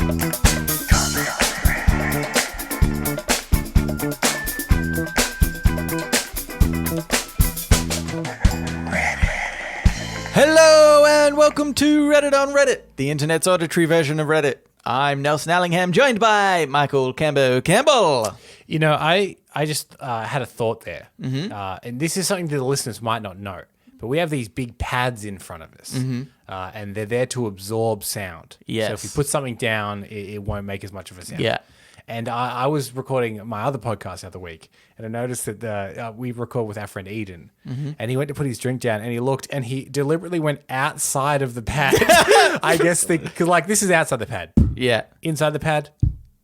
Hello and welcome to Reddit on Reddit, the internet's auditory version of Reddit. I'm Nelson Allingham, joined by Michael Campbell. You know, I just had a thought there, and this is something that the listeners might not know, but we have these big pads in front of us, and they're there to absorb sound. Yes. So if we put something down, it won't make as much of a sound. Yeah. And I was recording my other podcast the other week, and I noticed that we record with our friend Eden, and he went to put his drink down, and he looked, and he deliberately went outside of the pad. I guess because like this is outside the pad. Yeah. Inside the pad.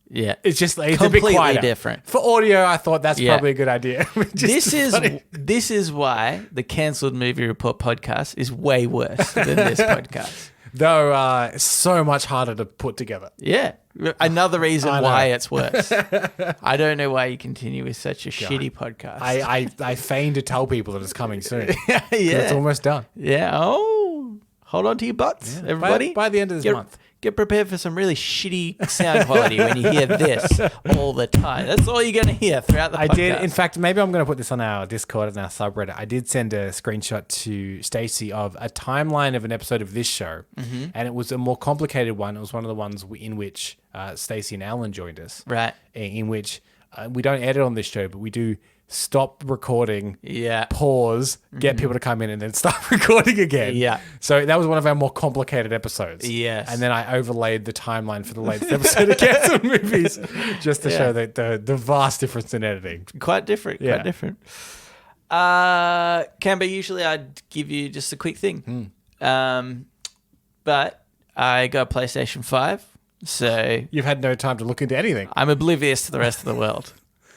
Yeah. It's just it's completely a bit quieter. different. For audio, I thought that's probably a good idea. This is why the Cancelled Movie Report podcast is way worse than this podcast. Though so much harder to put together. Yeah. Another reason why it's worse. I don't know why you continue with such a shitty podcast. I feign to tell people that it's coming soon. Yeah. It's almost done. Yeah. Oh, hold on to your butts, everybody. By the end of this month. Get prepared for some really shitty sound quality when you hear this all the time. That's all you're going to hear throughout the podcast. I did. In fact, maybe I'm going to put this on our Discord and our subreddit. I did send a screenshot to Stacey of a timeline of an episode of this show, and it was a more complicated one. It was one of the ones in which Stacey and Alan joined us. Right. In which we don't edit on this show, but we do stop recording, pause, get people to come in, and then start recording again. Yeah. So that was one of our more complicated episodes. Yes. And then I overlaid the timeline for the latest episode of Cancelled Movies just to show that the vast difference in editing. Quite different. Quite different. Camber, usually I'd give you just a quick thing. But I got a PlayStation 5, so... You've had no time to look into anything. I'm oblivious to the rest of the world.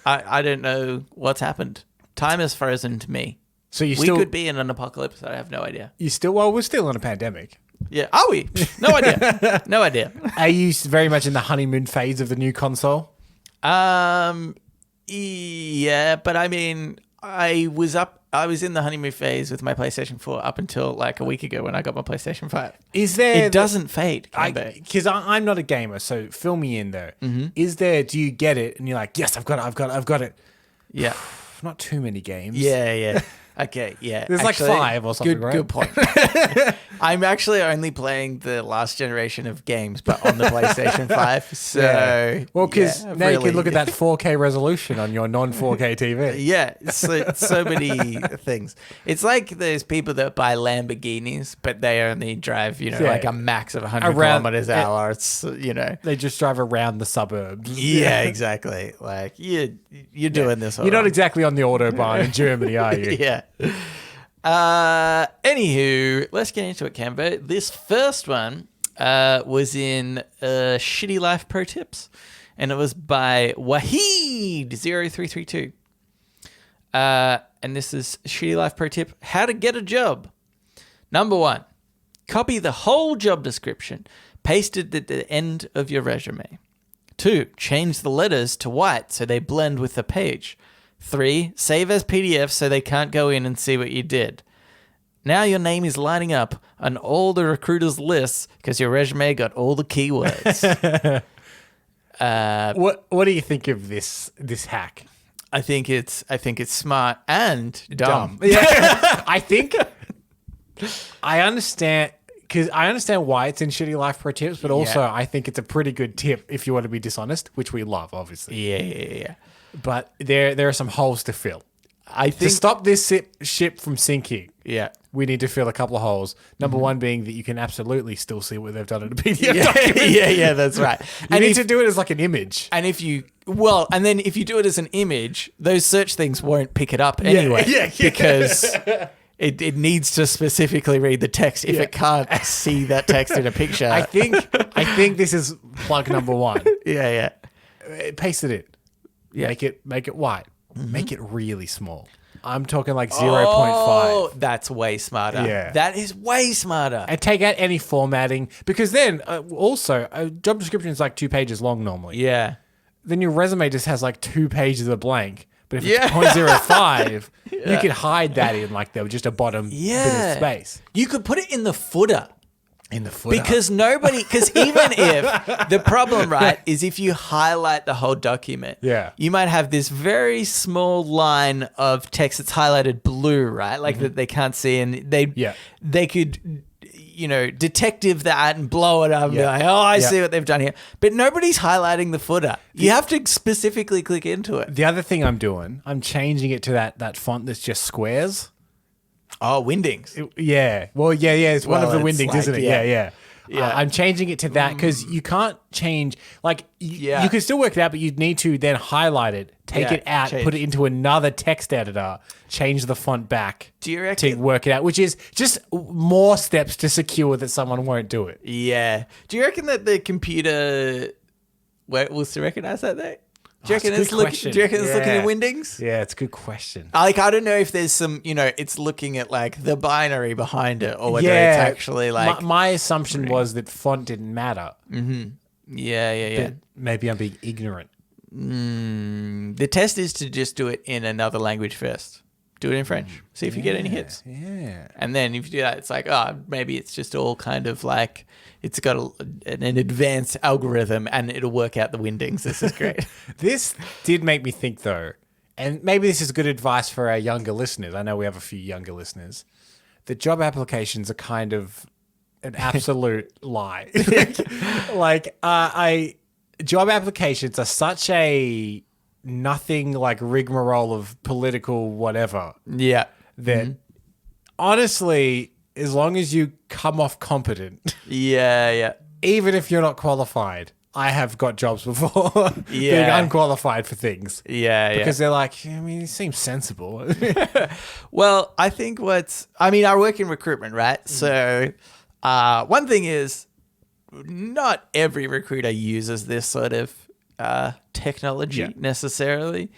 I don't know what's happened. Time has frozen to me. So we could be in an apocalypse. I have no idea. We're still in a pandemic. Yeah. Are we? No idea. No idea. Are you very much in the honeymoon phase of the new console? Yeah, but I mean, I was in the honeymoon phase with my PlayStation 4 up until like a week ago when I got my PlayStation 5. It doesn't fade, because I'm not a gamer, so fill me in though. Do you get it and you're like, yes, I've got it. Yeah. Not too many games. Yeah. Okay, yeah. There's actually, like 5 or something, right? Good point. I'm actually only playing the last generation of games, but on the PlayStation 5. So, well, because now you can look at that 4K resolution on your non-4K TV. Yeah, so many things. It's like those people that buy Lamborghinis, but they only drive, like a max of 100 kilometers an hour. It's, They just drive around the suburbs. Yeah, exactly. Like, you're doing this all You're right. not exactly on the Autobahn in Germany, are you? Yeah. Anywho, let's get into it, Cambo. This first one was in Shitty Life Pro Tips, and it was by Wahid0332. And this is Shitty Life Pro Tip: how to get a job. Number 1, copy the whole job description, paste it at the end of your resume. 2, change the letters to white so they blend with the page. 3, save as PDF so they can't go in and see what you did. Now your name is lining up on all the recruiters' lists because your resume got all the keywords. What do you think of this hack? I think it's smart and dumb. Yeah. I understand why it's in Shitty Life Pro Tips, but also I think it's a pretty good tip if you want to be dishonest, which we love, obviously. Yeah. But there are some holes to fill. I think to stop this ship from sinking, yeah, we need to fill a couple of holes. Number 1 being that you can absolutely still see what they've done in a PDF document. Yeah, that's right. You need to do it as like an image. And if you do it as an image, those search things won't pick it up anyway. Because it needs to specifically read the text if it can't see that text in a picture. I think this is plug number 1. Yeah. Paste it in. Yeah. Make it white. Make it really small. I'm talking like 0.5. Oh, that's way smarter. Yeah. That is way smarter. And take out any formatting, because then also a job description is like 2 pages long normally. Yeah. Then your resume just has like 2 pages of blank. But if it's 0.05, you could hide that in like there was just a bottom bit of space. You could put it in the footer. In the footer. Because even if the problem, right, is if you highlight the whole document, you might have this very small line of text that's highlighted blue, right? Like that they can't see, and they could, detective that and blow it up and be like, oh, I see what they've done here. But nobody's highlighting the footer. You have to specifically click into it. The other thing I'm doing, I'm changing it to that font that's just squares. Oh, Windings. It's one of the Windings, like, isn't it? Yeah. I'm changing it to that because you can't change, you can still work it out, but you'd need to then highlight it, take it out, put it into another text editor, change the font back to work it out, which is just more steps to secure that someone won't do it. Yeah. Do you reckon that the computer will still recognize that though? Do you reckon it's looking at Windings? Yeah, it's a good question. I don't know if there's some, it's looking at like the binary behind it or whether it's actually like... My assumption was that font didn't matter. Mm-hmm. Yeah. But maybe I'm being ignorant. The test is to just do it in another language first. Do it in French. See if you get any hits. Yeah. And then if you do that, it's like, maybe it's just all kind of like, it's got an advanced algorithm and it'll work out the Windings. This is great. This did make me think though, and maybe this is good advice for our younger listeners. I know we have a few younger listeners. The job applications are kind of an absolute lie. Job applications are such a nothing like rigmarole of political whatever. Yeah. That honestly, as long as you come off competent. Yeah. Even if you're not qualified. I have got jobs before being unqualified for things. Yeah. Because they're like, it seems sensible. Well, I think I work in recruitment, right? So one thing is not every recruiter uses this sort of technology necessarily.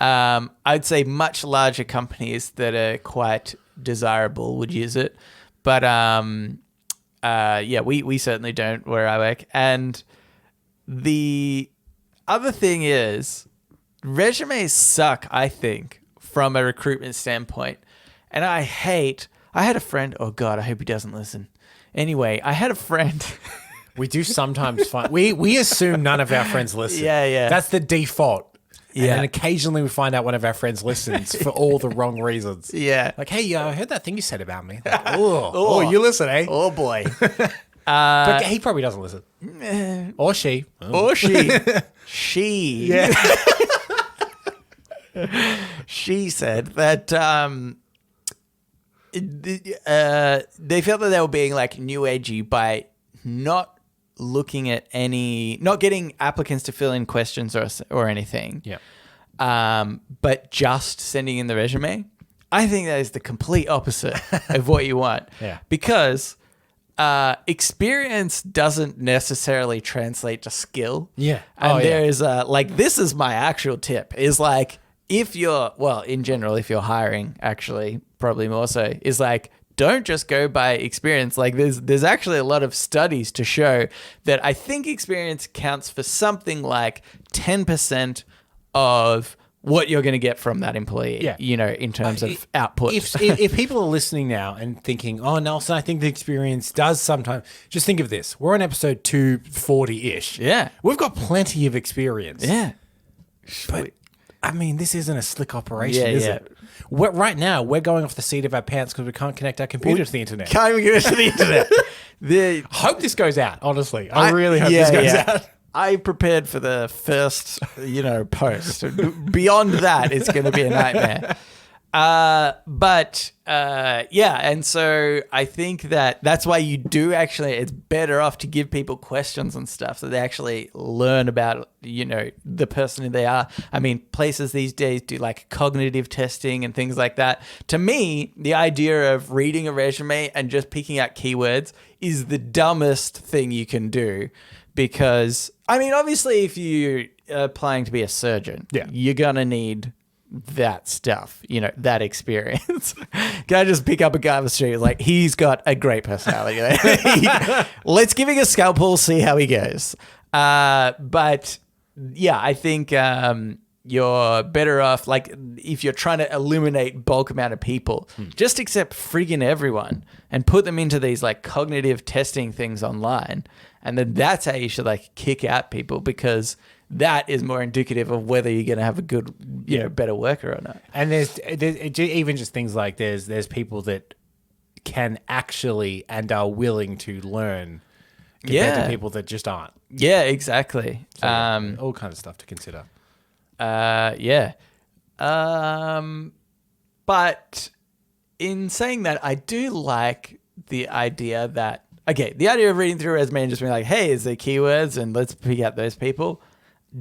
I'd say much larger companies that are quite desirable would use it. But we certainly don't where I work. And the other thing is resumes suck, I think, from a recruitment standpoint. And I had a friend, oh God, I hope he doesn't listen. Anyway, I had a friend... We do sometimes find... We assume none of our friends listen. Yeah. That's the default. Yeah. And then occasionally we find out one of our friends listens for all the wrong reasons. Yeah. Like, hey, I heard that thing you said about me. Like, oh, you listen, eh? Oh, boy. But he probably doesn't listen. Or she. Or she. She. Yeah. She said that they felt that they were being like new agey by not getting applicants to fill in questions or anything. Yeah. But just sending in the resume. I think that is the complete opposite of what you want. Yeah. Because experience doesn't necessarily translate to skill. Yeah. And there's this is my actual tip is like, in general, if you're hiring, actually, probably more so, is like, don't just go by experience. Like there's actually a lot of studies to show that I think experience counts for something like 10% of what you're going to get from that employee, in terms of output. If people are listening now and thinking, oh, Nelson, I think the experience does sometimes, just think of this. We're on episode 240-ish. Yeah. We've got plenty of experience. Yeah. But, this isn't a slick operation, is it? Right now, we're going off the seat of our pants because we can't connect our computer to the internet. Can't even connect to the internet. I hope this goes out, honestly. I really hope this goes out. I prepared for the first, post. Beyond that, it's going to be a nightmare. And so I think that's why you do actually, it's better off to give people questions and stuff so they actually learn about, the person who they are. I mean, places these days do like cognitive testing and things like that. To me, the idea of reading a resume and just picking out keywords is the dumbest thing you can do because, obviously if you're applying to be a surgeon, you're going to need that stuff, that experience. Can I just pick up a guy on the street like he's got a great personality? Let's give him a scalpel, see how he goes. But yeah, I think you're better off, like, if you're trying to eliminate bulk amount of people, just accept friggin' everyone and put them into these, like, cognitive testing things online. And then that's how you should, like, kick out people, because that is more indicative of whether you're going to have a good, you know, better worker or not. And there's even just things like there's people that can actually and are willing to learn compared to people that just aren't. Yeah, exactly. So, all kinds of stuff to consider. Yeah. But in saying that, I do like the idea that, okay, the idea of reading through a resume and just being like, hey, is there keywords and let's pick out those people?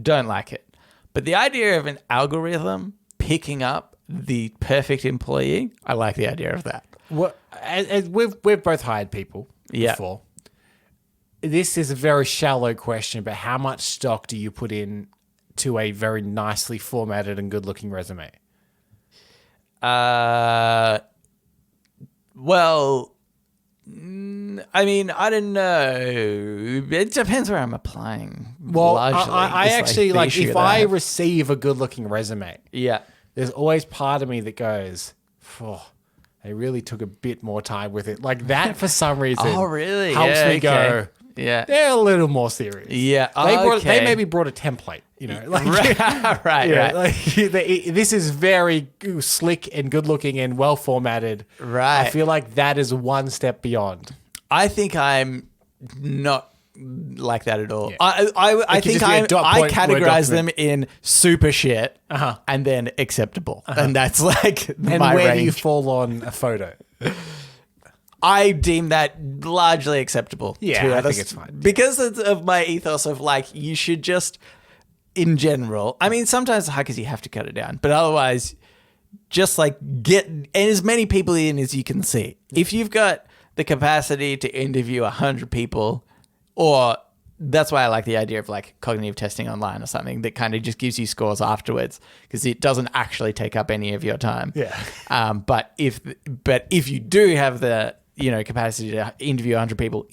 Don't like it. But the idea of an algorithm picking up the perfect employee, I like the idea of that. Well, as we've both hired people before. This is a very shallow question, but how much stock do you put in to a very nicely formatted and good-looking resume? Well, I mean, I don't know. It depends where I'm applying. Well, largely. I actually, like, if I receive a good-looking resume, there's always part of me that goes, oh, they really took a bit more time with it. Like, that, for some reason, really? helps me go, they're a little more serious. Yeah. They maybe brought a template, you know. Like, right. Like, this is very slick and good looking and well formatted. Right. I feel like that is one step beyond. I think I'm not like that at all. Yeah. I think I categorize them in super shit and then acceptable. And that's like and my where range. do you fall on a photo? I deem that largely acceptable. Yeah, I think it's fine. Because of my ethos of, like, you should just, in general, I mean, sometimes hackers you have to cut it down, but otherwise, just, like, get as many people in as you can see. If you've got the capacity to interview 100 people, or that's why I like the idea of, like, cognitive testing online or something that kind of just gives you scores afterwards, because it doesn't actually take up any of your time. Yeah. But if you do have the, you know, capacity to interview 100 people,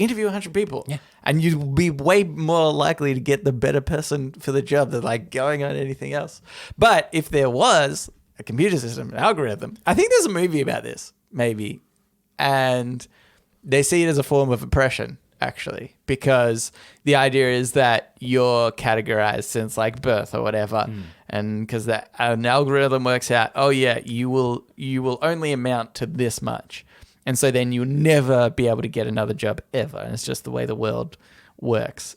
Yeah. and you'll be way more likely to get the better person for the job than, like, going on anything else. But if there was a computer system, an algorithm, I think there's a movie about this, maybe, and they see it as a form of oppression, actually, because the idea is that you're categorized since, like, birth or whatever, and because that an algorithm works out, oh yeah, you will only amount to this much. And so then you'll never be able to get another job ever. And it's just the way the world works.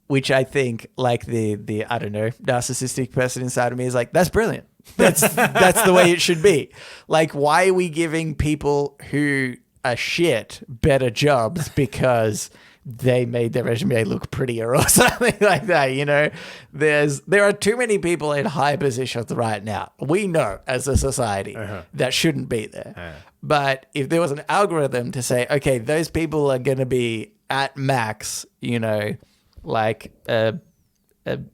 Which I think, like, the I don't know, narcissistic person inside of me is like, that's brilliant. That's the way it should be. Like, why are we giving people who are shit better jobs because they made their resume look prettier or something like that, you know? There are too many people in high positions right now. We know as a society that shouldn't be there. But if there was an algorithm to say, okay, those people are going to be at max, you know, like a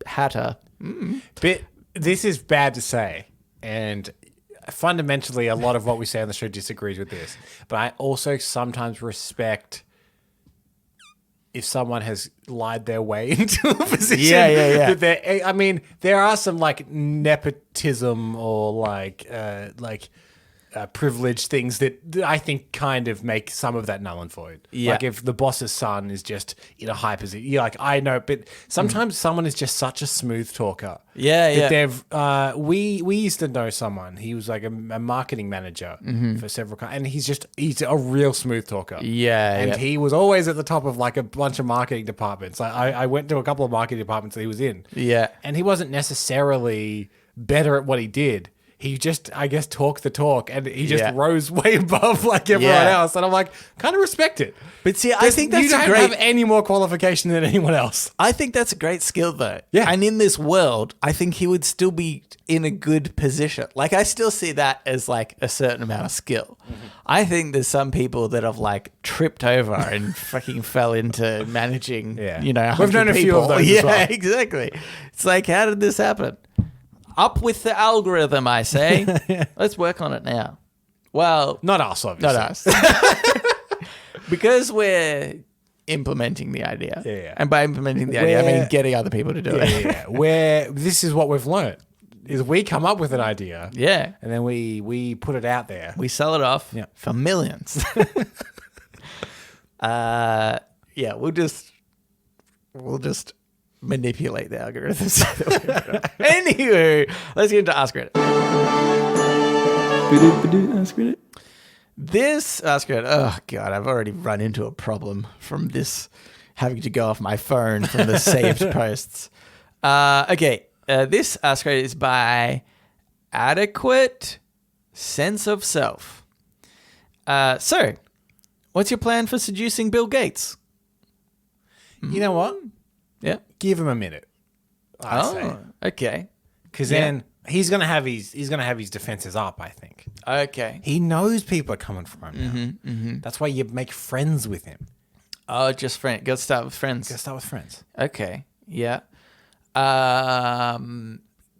hatter. But this is bad to say, and fundamentally a lot of what we say on the show disagrees with this. But I also sometimes respect if someone has lied their way into a position. Yeah. That I mean, there are some, like, nepotism or like privilege things that I think kind of make some of that null and void. Yeah. Like, if the boss's son is just in a high position, you're like, I know, but sometimes someone is just such a smooth talker. Yeah. They've we used to know someone. He was like a marketing manager for several and he's a real smooth talker. And he was always at the top of, like, a bunch of marketing departments. I went to a couple of marketing departments that he was in. And he wasn't necessarily better at what he did. He just, I guess, talked the talk, and he just rose way above, like, everyone else. And I'm like, kind of respect it. But see, I think that's you don't have any more qualification than anyone else. I think that's a great skill, though. Yeah. And in this world, I think he would still be in a good position. Like, I still see that as, like, a certain amount of skill. I think there's some people that have, like, tripped over and fucking fell into managing, you know, 100 We've known a few people. of those as well. Exactly. It's like, how did this happen? Up with the algorithm, I say. Let's work on it now. Well, not us, obviously. Not us. Because we're, implementing the idea. Yeah. And by implementing the idea, I mean getting other people to do it. Yeah. Where this is what we've learned is we come up with an idea. Yeah. And then we put it out there. We sell it off for millions. Yeah, we'll just manipulate the algorithms. Anywho, let's get into Ask Reddit. Ask Reddit. This Ask Reddit, oh God, I've already run into a problem from this having to go off my phone from the saved posts. Okay, this Ask Reddit is by Adequate Sense of Self. So, what's your plan for seducing Bill Gates? You know what? Yeah. Give him a minute. I say. Okay. Because then he's gonna have his defenses up, I think. Okay. He knows people are coming for him now. That's why you make friends with him. Oh, just friend. Go start with friends. Go start with friends. Okay. Yeah.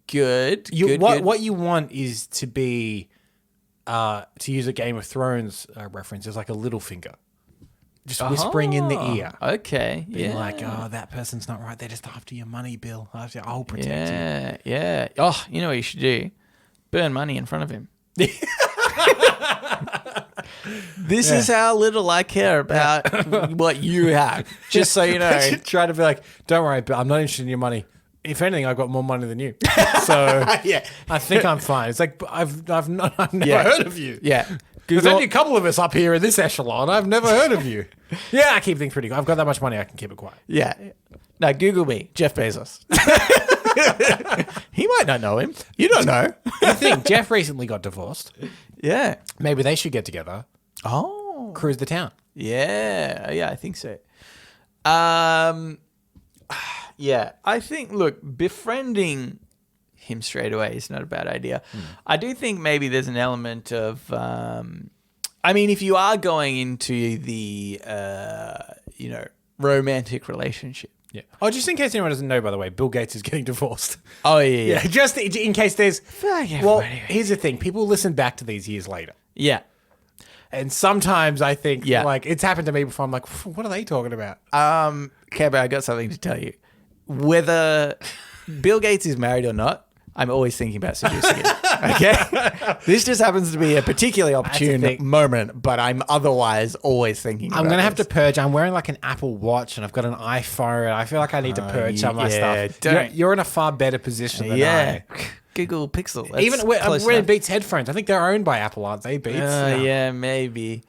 Good. What you want is to be, to use a Game of Thrones reference, is like a little finger. Just whispering in the ear. Okay. Being like, oh, that person's not right. They're just after your money, Bill. I'll protect you. Yeah. Oh, you know what you should do? Burn money in front of him. This is how little I care about what you have. Just so you know. Try to be like, don't worry, Bill. I'm not interested in your money. If anything, I've got more money than you. So Yeah. I think I'm fine. It's like, I've never heard of you. Yeah. There's only a couple of us up here in this echelon. I've never heard of you. Yeah, I keep things pretty good. I've got that much money, I can keep it quiet. Yeah. Now, Google me, Jeff Bezos. He might not know him. You don't know. You think Jeff recently got divorced? Yeah. Maybe they should get together, Oh. cruise the town. Yeah. Yeah, I think so. Yeah, I think, look, befriending him straight away is not a bad idea. I do think maybe there's an element of, I mean, if you are going into the, romantic relationship. Yeah. Oh, just in case anyone doesn't know, by the way, Bill Gates is getting divorced. Oh, yeah. Just in case there's... Well, anyway. here's the thing. People listen back to these years later. Yeah. And sometimes I think, Yeah. like, it's happened to me before. I'm like, what are they talking about? Okay, but I got something to tell you. Whether Bill Gates is married or not, I'm always thinking about seducing him. Okay? This just happens to be a particularly opportune moment, but I'm otherwise always thinking about I'm going to have this. to purge. I'm wearing like an Apple Watch and I've got an iPhone. I feel like I need to purge some of my stuff. You're in a far better position than I. Google Pixel. That's Even we're close wearing enough. Beats headphones. I think they're owned by Apple, aren't they? Beats. Yeah, maybe.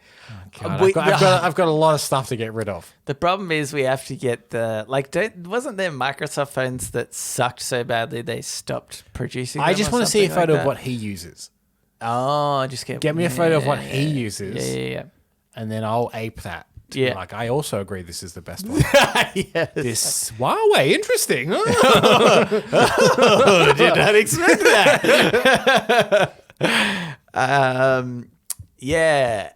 God, I've got a lot of stuff to get rid of. The problem is we have to get the wasn't there Microsoft phones that sucked so badly they stopped producing them? I just want to see a photo like of what he uses. Oh, just get me a photo of what he uses. Yeah. And then I'll ape that. Yeah. Like, I also agree this is the best one. Yes. This Huawei, interesting. Oh, did not expect that. Yeah.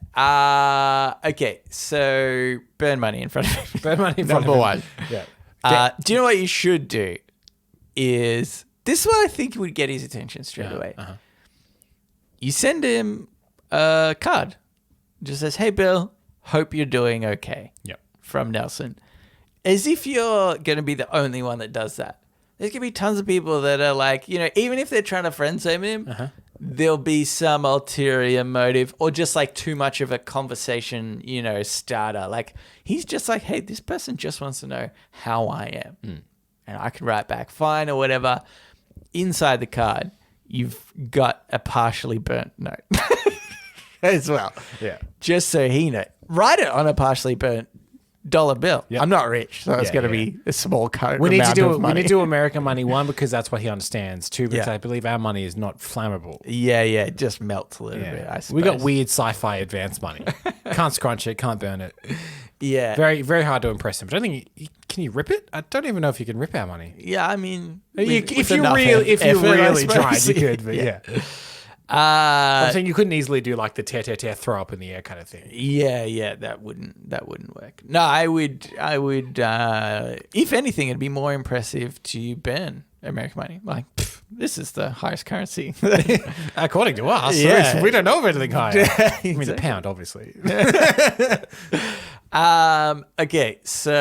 Okay. So burn money in front of him. Burn money in front of Number him. one. Yeah. Do you know what you should do? Is this is what I think would get his attention straight away? You send him a card. Just says, "Hey, Bill. Hope you're doing okay." Yep. From Nelson. As if you're going to be the only one that does that. There's going to be tons of people that are like, even if they're trying to friend zone him, there'll be some ulterior motive or just like too much of a conversation, starter. Like he's just like, hey, this person just wants to know how I am. And I can write back fine or whatever. Inside the card, you've got a partially burnt note as well. Yeah. Just so he knows. Write it on a partially burnt dollar bill. Yep. I'm not rich, so it's going to be a small code. We need to do money. We need to do American money. One, because that's what he understands. Two, because I believe our money is not flammable. Yeah, it just melts a little bit, I suppose. We got weird sci-fi advanced money. Can't scrunch it, can't burn it. Yeah. Very, very hard to impress him. But I think can you rip it? I don't even know if you can rip our money. Yeah, I mean, if you really tried, you could. But yeah. I'm saying you couldn't easily do like the tear, throw up in the air kind of thing. Yeah, that wouldn't work. No, I would. If anything, it'd be more impressive to burn American money. Like, this is the highest currency. According to us, we don't know of anything higher. I mean, the pound, obviously. Okay, so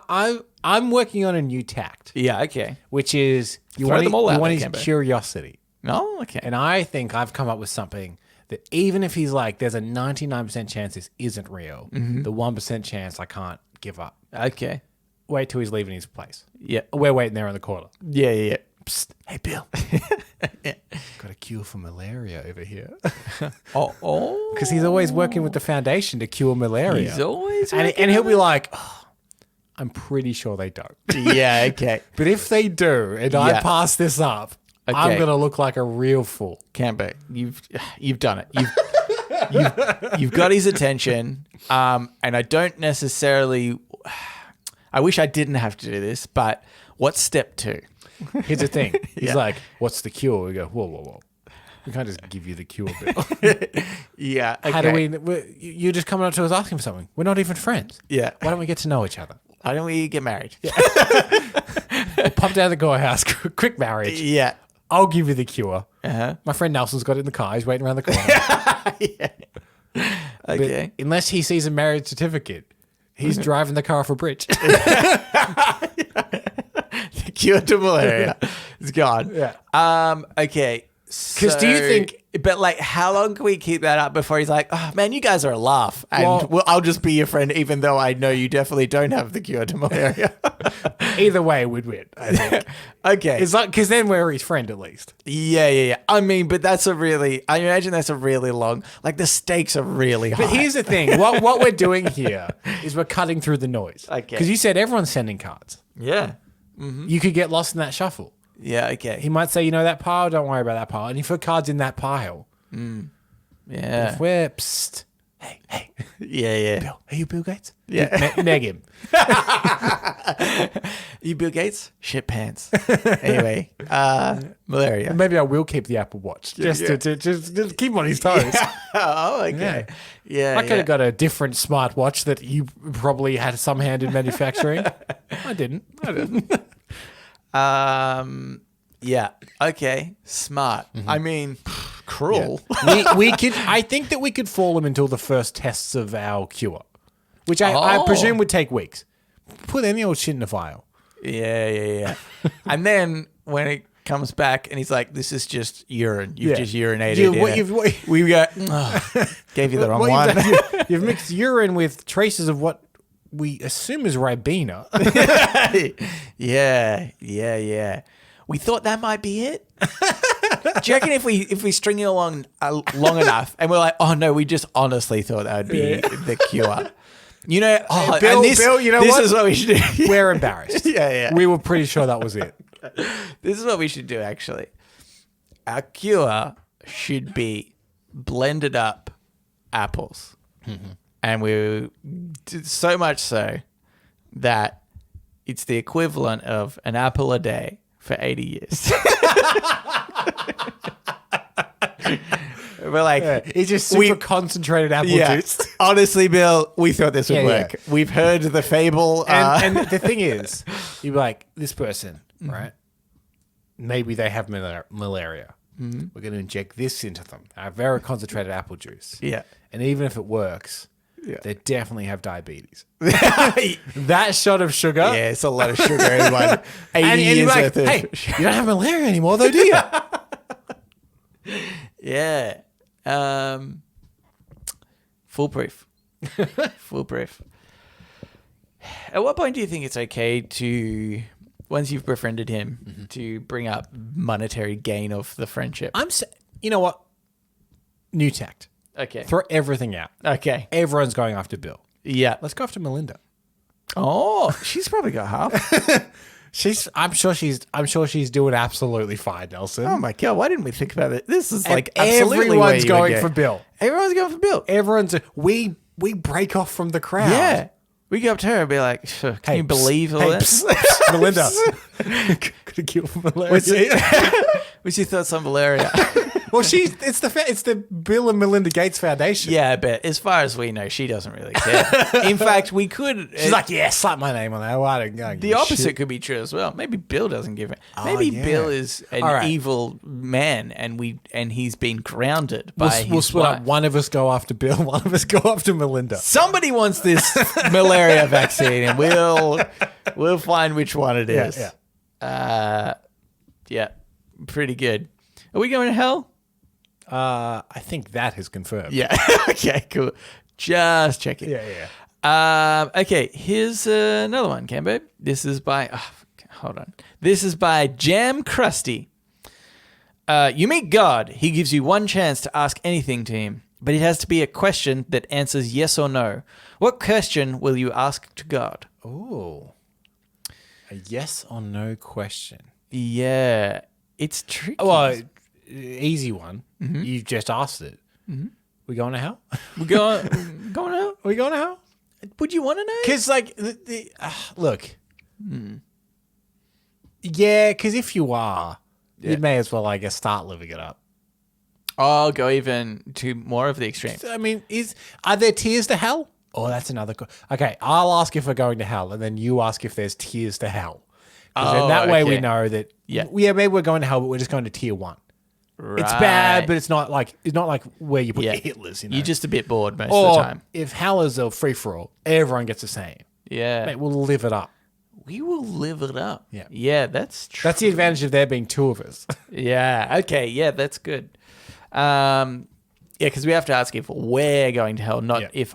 Well, I'm working on a new tact, yeah, okay. which is you Throw want, them all out you want there, his Cambo. curiosity. Oh, okay. And I think I've come up with something that even if he's like, there's a 99% chance this isn't real, the 1% chance I can't give up. Okay. Wait till he's leaving his place. Yeah. We're waiting there in the corner. Yeah. Psst, hey, Bill. Got a cure for malaria over here. Oh. Because he's always working with the foundation to cure malaria. He's always and he'll be like, oh, I'm pretty sure they don't. Yeah, okay. But if they do, and I Yeah. pass this up, Okay. I'm going to look like a real fool. Cambo, you've done it. You've got his attention. And I don't necessarily. I wish I didn't have to do this, but what's step 2? Here's the thing. He's Yeah. like, what's the cure? We go, whoa. We can't just give you the cure, Bill. Yeah. Okay. How do you're just coming up to us asking for something. We're not even friends. Yeah. Why don't we get to know each other? Why don't we get married? Yeah. We'll pop down to the courthouse, quick marriage. Yeah. I'll give you the cure. Uh-huh. My friend Nelson's got it in the car. He's waiting around the corner. Yeah. Okay. But unless he sees a marriage certificate, he's driving the car off a bridge. The cure to malaria is gone. Yeah. Okay. Because do you think... But like, how long can we keep that up before he's like, oh man, you guys are a laugh, and Well- I'll just be your friend, even though I know you definitely don't have the cure to malaria. Either way, we'd win, I think. Okay. It's like, because then we're his friend at least. Yeah. I mean, but I imagine that's a really long, like the stakes are really high. But here's the thing. What we're doing here is we're cutting through the noise. Okay. Because you said everyone's sending cards. Yeah. You could get lost in that shuffle. Yeah, okay. He might say, you know that pile? Don't worry about that pile. And if your card's in that pile, Yeah. if we're, psst, hey, Yeah. Bill, are you Bill Gates? Yeah. Neg him. You Bill Gates? Shit pants. Anyway, malaria. Maybe I will keep the Apple Watch just to keep him on his toes. Oh, okay. Yeah. I could have got a different smartwatch that you probably had some hand in manufacturing. I didn't. Yeah. Okay. Smart. I mean, cruel. we could. I think that we could fool him until the first tests of our cure, which I Oh. presume would take weeks. Put any old shit in a vial. Yeah. And then when it comes back and he's like, "This is just urine. You've Yeah. just urinated." We go, gave you the wrong What one. you've done- you've mixed urine with traces of what we assume is Ribena. Yeah. We thought that might be it. Do you reckon if we string it along long enough and we're like, oh no, we just honestly thought that would be the cure. You know, Bill, and this, Bill, you know this what? is what we should do. We're embarrassed. Yeah. We were pretty sure that was it. This is what we should do, actually. Our cure should be blended up apples. And we did so much so that it's the equivalent of an apple a day for 80 years. We're like, It's just super concentrated apple juice. Honestly, Bill, we thought this would Yeah, work. We've heard the fable. And the thing is, you'd be like, this person, right? Maybe they have malaria. We're going to inject this into them. A very concentrated apple juice. Yeah. And even if it works, Yeah. they definitely have diabetes. Yeah, That shot of sugar. it's a lot of sugar in one. 80 And years you're like, worth of hey, you don't have malaria anymore though, do you? Yeah. Foolproof. Foolproof. At what point do you think it's okay to, once you've befriended him, to bring up monetary gain of the friendship? You know what? New tact. Okay. Throw everything out. Okay. Everyone's going after Bill. Yeah. Let's go after Melinda. Oh, she's probably got half. I'm sure she's doing absolutely fine, Nelson. Oh my God. Why didn't we think about it? This is And like absolutely where everyone's you would going go. for Bill. Everyone's going for Bill. Everyone's we break off from the crowd. Yeah. We go up to her and be like, can you believe all this? Melinda. Could have killed malaria. What's your thoughts on malaria? Well, it's the Bill and Melinda Gates Foundation. Yeah, but as far as we know, she doesn't really care. In fact, we could. She's like, yeah, slap my name on that. Well, I don't give The a opposite shit. could be true as well. Maybe Bill doesn't give it. Oh, Maybe yeah. Bill is an All right. evil man, and he's been grounded by We'll his split wife. up. One of us go after Bill. One of us go after Melinda. Somebody wants this malaria vaccine, and we'll find which one it is. Yeah, pretty good. Are we going to hell? I think that is confirmed. Yeah. Okay, cool. Just checking. Yeah. Okay, here's another one, Cambo. This is by... hold on. This is by Jam Krusty. You meet God. He gives you one chance to ask anything to him, but it has to be a question that answers yes or no. What question will you ask to God? Oh. A yes or no question. Yeah, it's tricky. Well, easy one. You've just asked it. We going to hell? We going to hell? We going to hell? Would you want to know? Because, like, look. Yeah, because if you are, you may as well, I guess, start living it up. I'll go even to more of the extreme. I mean, are there tears to hell? Oh, that's another. Okay, I'll ask if we're going to hell, and then you ask if there's tears to hell. Because then that way we know that. Yeah, maybe we're going to hell, but we're just going to tier 1. Right. It's bad, but it's not like where you put your Hitlers. You know? You're just a bit bored most or of the time. If hell is a free for all, everyone gets the same. Yeah, Mate, we'll live it up. We will live it up. Yeah, yeah, that's true. That's the advantage of there being 2 of us. Yeah. Okay. Yeah, that's good. Yeah, because we have to ask if we're going to hell, not if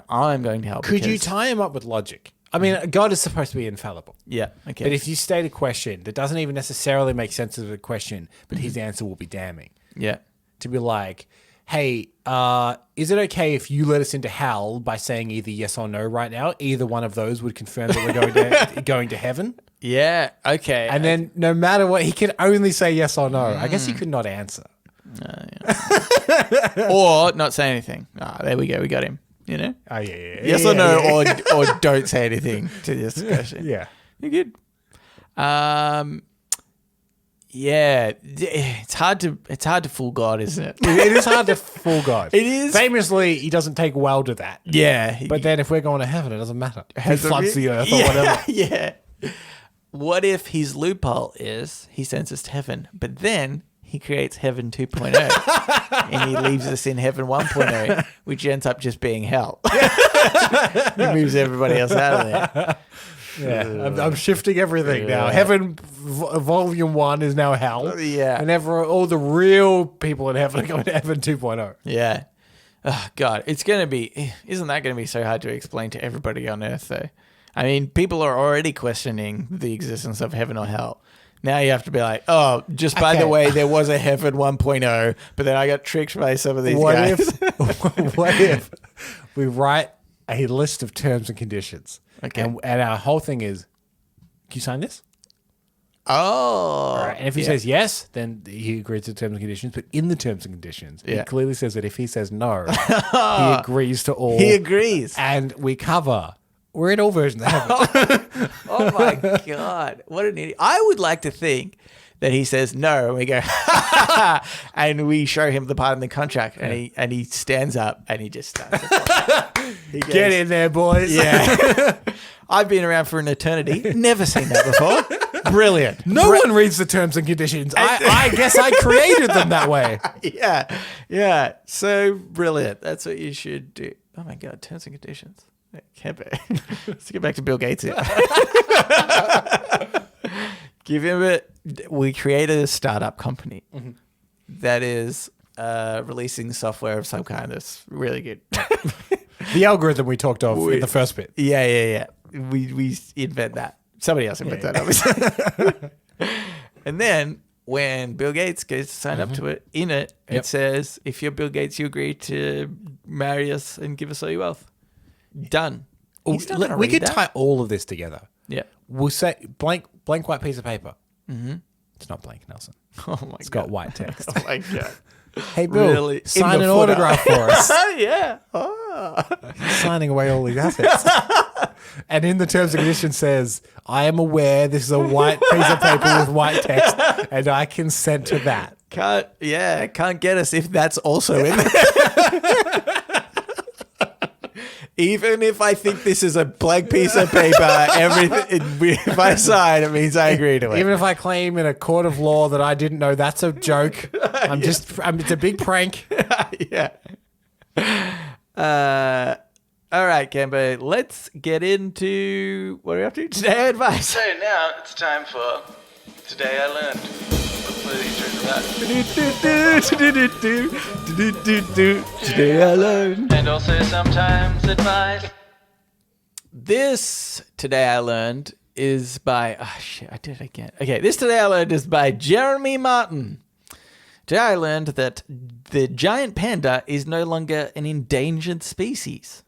I'm going to hell. Could you tie him up with logic? I mean, God is supposed to be infallible. Yeah. Okay. But if you state a question that doesn't even necessarily make sense as a question, but his answer will be damning. Yeah. To be like, hey, is it okay if you let us into hell by saying either yes or no right now? Either one of those would confirm that we're going to heaven. Yeah. Okay. And then no matter what, he can only say yes or no. I guess he could not answer. Or not say anything. There we go. We got him. You know? Oh, yeah. Yes or no, or don't say anything to this question. Yeah. You're good. Yeah, it's hard to fool God, isn't it? It is hard to fool God. It is. Famously, he doesn't take well to that. Yeah. But then if we're going to heaven, it doesn't matter. He floods the earth or whatever. Yeah. What if his loophole is he sends us to heaven, but then he creates heaven 2.0 and he leaves us in heaven 1.0, which ends up just being hell. He moves everybody else out of there. Yeah, I'm shifting everything now. Heaven Volume 1 is now hell. Yeah. And all the real people in heaven are going to heaven 2.0. Yeah. Oh, God. Isn't that going to be so hard to explain to everybody on earth, though? I mean, people are already questioning the existence of heaven or hell. Now you have to be like, oh, just by the way, there was a heaven 1.0, but then I got tricked by some of these guys. What if we write a list of terms and conditions? Okay. And our whole thing is, can you sign this? Oh. All right. And if he says yes, then he agrees to terms and conditions. But in the terms and conditions, it clearly says that if he says no, he agrees to all. He agrees. And we cover. We're in all versions of heaven. Oh, my God. What an idiot. I would like to think that he says no, and we go, and we show him the part in the contract, and he stands up, and he just starts. He goes, Get in there, boys. Yeah. I've been around for an eternity. Never seen that before. Brilliant. No one reads the terms and conditions. I guess I created them that way. Yeah. Yeah. So brilliant. That's what you should do. Oh, my God. Terms and conditions. Can't be. Let's get back to Bill Gates here. Give him it. We created a startup company that is releasing software of some kind that's really good. The algorithm we talked of in the first bit. Yeah. We invent that. Somebody else invent that, obviously. And then when Bill Gates goes to sign up to it, it says, if you're Bill Gates, you agree to marry us and give us all your wealth. Done. We could tie all of this together. Yeah. We'll say blank white piece of paper. Mm-hmm. It's not blank, Nelson. Oh, my God. It's got white text. Oh, my God. Hey, Bill, Really? sign In an the footer. autograph for us. Yeah. Oh. Signing away all these assets. And in the terms and conditions says, I am aware this is a white piece of paper with white text, and I consent to that. Can't get us if that's also in there. Even if I think this is a blank piece of paper, everything if I sign, it means I agree to it. Even if I claim in a court of law that I didn't know that's a joke, it's a big prank. Yeah. All right, Kemba, let's get into what are we up to? Today advice. So now it's time for Today I Learned. What are these about? Today I learned. And also sometimes advice. This Today I Learned is by... Oh, shit, I did it again. Okay, this Today I Learned is by Jeremy Martin. Today I learned that the giant panda is no longer an endangered species.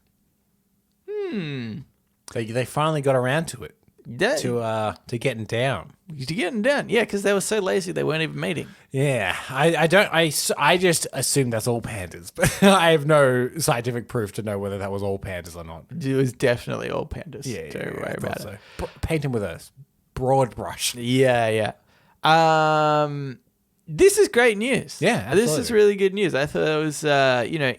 They finally got around to it. To getting down. To getting down, yeah, because they were so lazy they weren't even mating. Yeah, I just assume that's all pandas, but I have no scientific proof to know whether that was all pandas or not. It was definitely all pandas. Yeah, Don't worry about it. Paint them with a broad brush. Yeah. This is great news. Yeah, absolutely. This is really good news. I thought it was,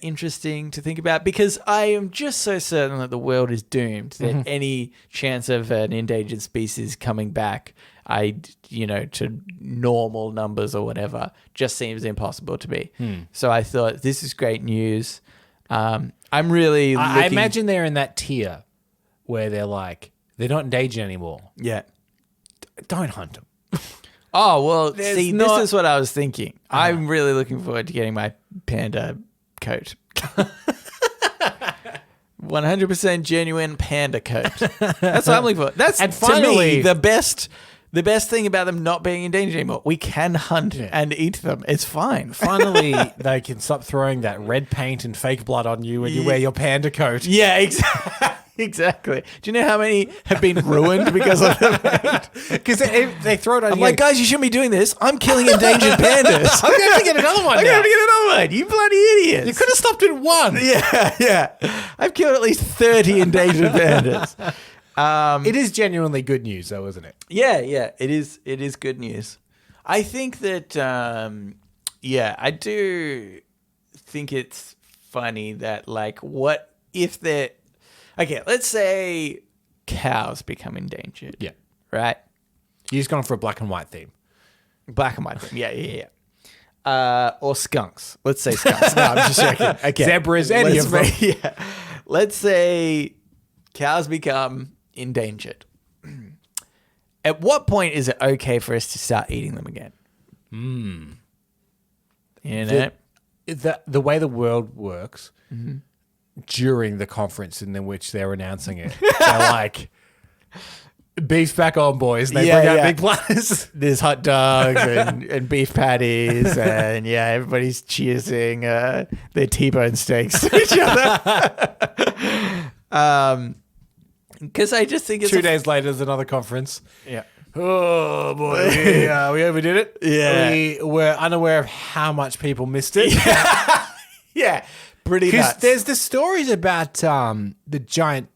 interesting to think about because I am just so certain that the world is doomed. That any chance of an endangered species coming back, to normal numbers or whatever, just seems impossible to me. So I thought this is great news. I'm really. I imagine they're in that tier where they're not endangered anymore. Yeah. Don't hunt them. Oh, well, There's this is what I was thinking. I'm really looking forward to getting my panda coat. 100% genuine panda coat. That's what I'm looking for. That's, and finally, to me, the best thing about them not being endangered anymore. We can hunt and eat them. It's fine. Finally, they can stop throwing that red paint and fake blood on you when you wear your panda coat. Yeah, exactly. Do you know how many have been ruined because of the paint? Because they throw it on you. I'm like, guys, you shouldn't be doing this. I'm killing endangered pandas. I'm going to have to get another one I'm now. going to get another one. You bloody idiots. You could have stopped at one. Yeah. I've killed at least 30 endangered pandas. It is genuinely good news, though, isn't it? Yeah. It is good news. I think that, I do think it's funny that, what if they're... Okay, let's say cows become endangered. Yeah. Right? You've just gone for a black and white theme. Black and white theme. Yeah. Or skunks. Let's say skunks. No, I'm just joking. Okay. Zebras, any of them. Yeah. Let's say cows become endangered. At what point is it okay for us to start eating them again? You know? The way the world works... during the conference in which they're announcing it. They're like, beef's back on, boys. They bring out big platters. There's hot dogs and beef patties and everybody's cheersing their T-bone steaks to each other. Because I just think it's 2 days later, there's another conference. Yeah. Oh, boy. We overdid it. Yeah. We were unaware of how much people missed it. Yeah. Pretty Because nuts. there's the stories about the giant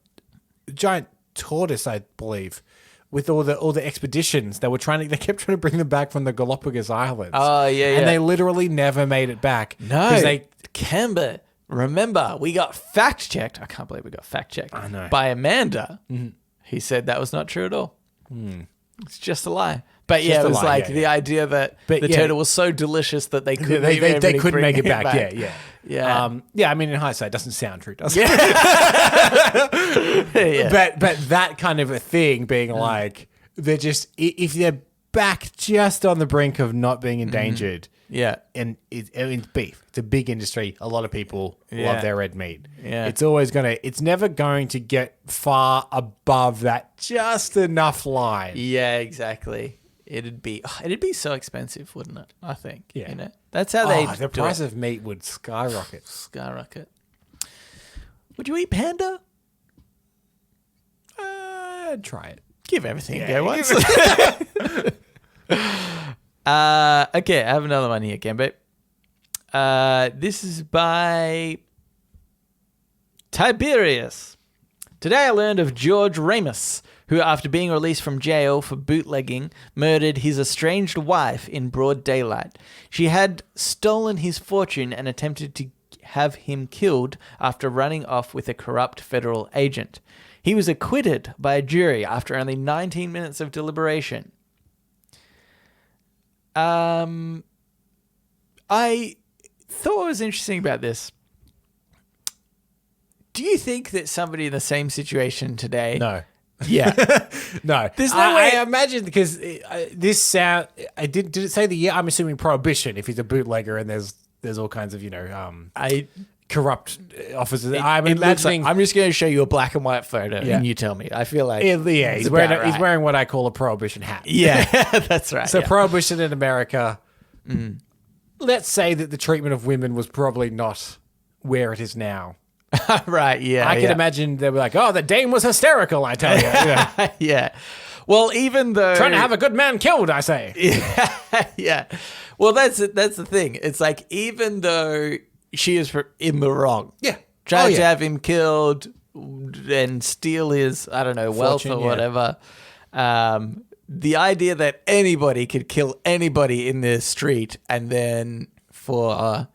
tortoise, I believe, with all the expeditions they kept trying to bring them back from the Galapagos Islands. Oh, yeah. And they literally never made it back. No. They, Kemba, remember, we got fact-checked. I can't believe we got fact-checked. I know. By Amanda. He said that was not true at all. It's just a lie. But it was the idea that the turtle was so delicious that they couldn't they couldn't make it back. back. Yeah. I mean, in hindsight, it doesn't sound true, does it? Yeah. But that kind of a thing being like, they're just, if they're back just on the brink of not being endangered, and it's beef. It's a big industry. A lot of people love their red meat. Yeah. It's never going to get far above that just enough line. Yeah, exactly. It'd be so expensive, wouldn't it? I think. Yeah. You know? That's how they the price of meat would skyrocket. Would you eat panda? I'd try it. Give everything a go once. Okay, I have another one here, Gambit. This is by Tiberius. Today I learned of George Ramus, who who, after being released from jail for bootlegging, murdered his estranged wife in broad daylight. She had stolen his fortune and attempted to have him killed after running off with a corrupt federal agent. He was acquitted by a jury after only 19 minutes of deliberation. I thought what was interesting about this. Do you think that somebody in the same situation today? No. Yeah. No. There's no way. I imagine because this sound. Did it say the year? I'm assuming Prohibition. If he's a bootlegger and there's all kinds of corrupt officers. I'm imagining. I'm just going to show you a black and white photo, and you tell me. I feel like he's wearing what I call a Prohibition hat. Yeah, that's right. So Prohibition in America. Let's say that the treatment of women was probably not where it is now. Right, yeah. I can imagine they were like, oh, the dame was hysterical, I tell you. Yeah. Well, even though... Trying to have a good man killed, I say. Yeah. Well, that's the thing. It's like, even though she is in the wrong. Yeah. Trying to have him killed and steal his, I don't know, wealth or whatever. The idea that anybody could kill anybody in the street and then for...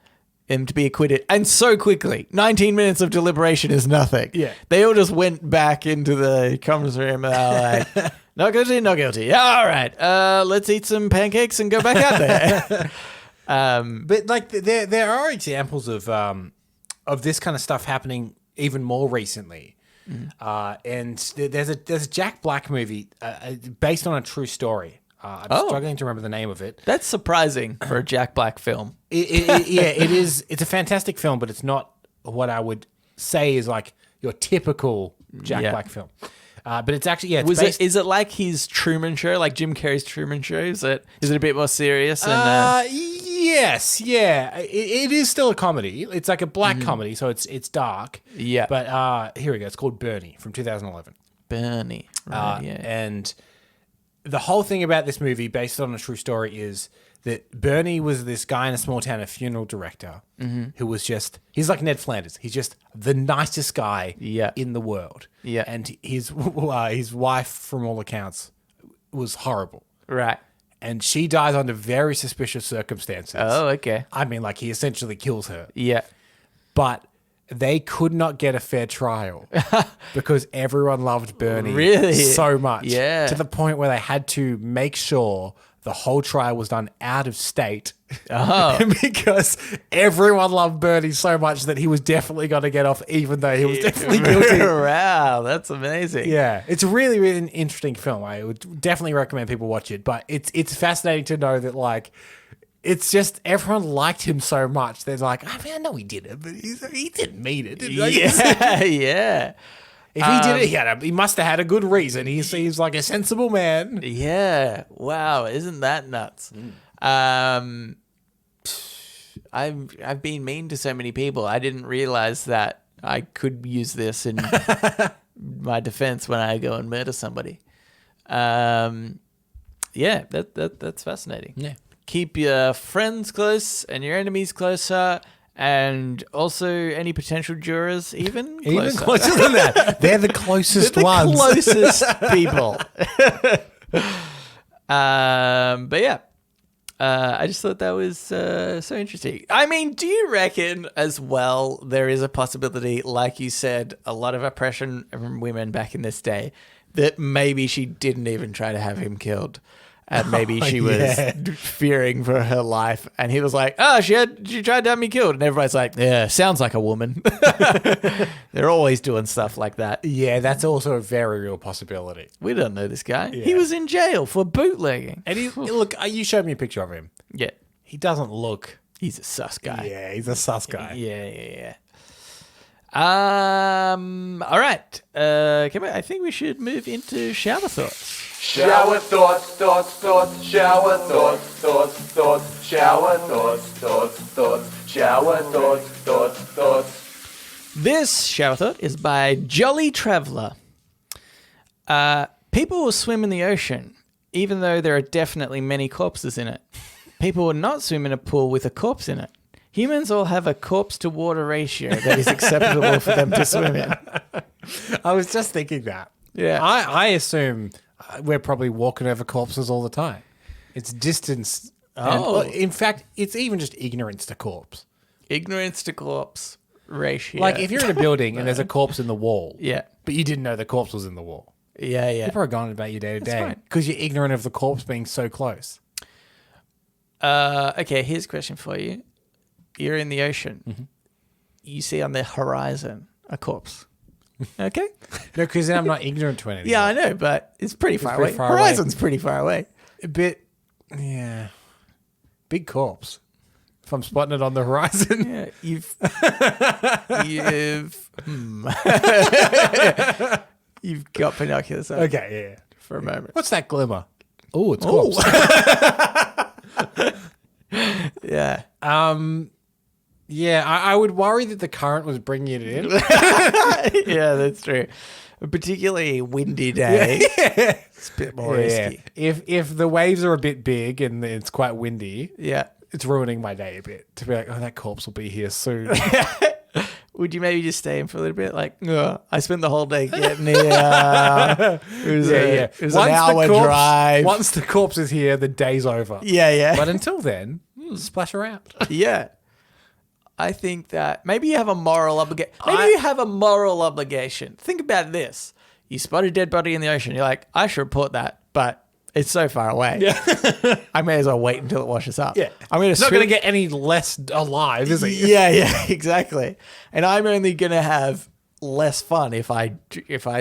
him to be acquitted, and so quickly. 19 minutes of deliberation is nothing. Yeah. They all just went back into the conference room and they were like, not guilty, not guilty. Yeah, all right. Let's eat some pancakes and go back out there. But like there are examples of this kind of stuff happening even more recently. And there's a Jack Black movie based on a true story. I'm struggling to remember the name of it. That's surprising for a Jack Black film. It is. It's a fantastic film, but it's not what I would say is like your typical Jack Black film. But it's actually Is it like his Truman Show, like Jim Carrey's Truman Show? Is it a bit more serious? Yes, yeah. It is still a comedy. It's like a black comedy, so it's dark. Yeah. But here we go. It's called Bernie from 2011. Bernie. Right, And the whole thing about this movie, based on a true story, is that Bernie was this guy in a small town, a funeral director, who was he's like Ned Flanders. He's just the nicest guy in the world. Yeah. And his wife, from all accounts, was horrible. Right. And she dies under very suspicious circumstances. Oh, okay. I mean, like, he essentially kills her. Yeah. But they could not get a fair trial because everyone loved Bernie so much. Yeah. To the point where they had to make sure the whole trial was done out of state. Oh. Because everyone loved Bernie so much that he was definitely going to get off, even though he was definitely guilty. Wow, that's amazing. Yeah. It's a really, really interesting film. I would definitely recommend people watch it. But it's fascinating to know that, like, it's just everyone liked him so much. They're like, I mean, I know he did it, but he didn't mean it. Did he? Yeah. If he did it, he must have had a good reason. He seems like a sensible man. Yeah. Wow. Isn't that nuts? I've been mean to so many people. I didn't realize that I could use this in my defense when I go and murder somebody. Yeah, that's fascinating. Yeah. Keep your friends close and your enemies closer, and also any potential jurors even closer. Even closer than that. They're the closest ones. Closest people. But yeah, I just thought that was so interesting. I mean, do you reckon as well there is a possibility, like you said, a lot of oppression from women back in this day, that maybe she didn't even try to have him killed? And maybe she was fearing for her life. And he was like, she tried to have me killed. And everybody's like, yeah, sounds like a woman. They're always doing stuff like that. Yeah, that's also a very real possibility. We don't know this guy. Yeah. He was in jail for bootlegging. And look, you showed me a picture of him. Yeah. He doesn't look... He's a sus guy. Yeah, he's a sus guy. Yeah. All right. I think we should move into shower thoughts. Shower thoughts, shower thoughts, shower thoughts, shower thoughts. This shower thought is by Jolly Traveller. People will swim in the ocean, even though there are definitely many corpses in it. People will not swim in a pool with a corpse in it. Humans all have a corpse-to-water ratio that is acceptable for them to swim in. I was just thinking that. Yeah. I assume we're probably walking over corpses all the time. It's distance. Oh. In fact, it's even just ignorance to corpse. Ignorance to corpse ratio. Like if you're in a building and there's a corpse in the wall, Yeah. but you didn't know the corpse was in the wall, Yeah, yeah. you're probably going about your day to day fine. because you're ignorant of the corpse being so close. Okay, here's a question for you. You're in the ocean. Mm-hmm. You see on the horizon a corpse. Okay? No, because then I'm not ignorant to anything. Yeah, I know, but it's pretty far pretty away. far away. Horizon's pretty far away. A bit, yeah. Big corpse. If I'm spotting it on the horizon. Yeah, you've you've got binoculars on Okay, yeah. for a moment. What's that glimmer? Oh, it's corpse. Yeah. Yeah, I would worry that the current was bringing it in. Yeah, that's true. A particularly windy day. It's a bit more risky. If the waves are a bit big and it's quite windy, Yeah. it's ruining my day a bit. To be like, oh, that corpse will be here soon. Would you maybe just stay in for a little bit? Like, I spent the whole day getting here. It was an hour drive. Once the corpse is here, the day's over. Yeah, yeah. But until then, splash around. Yeah. I think that maybe you have a moral obligation. Maybe you have a moral obligation. Think about this. You spot a dead body in the ocean. You're like, I should report that, but it's so far away. Yeah. I may as well wait until it washes up. Yeah. It's not going to get any less alive, is he? Yeah, exactly. And I'm only going to have less fun if I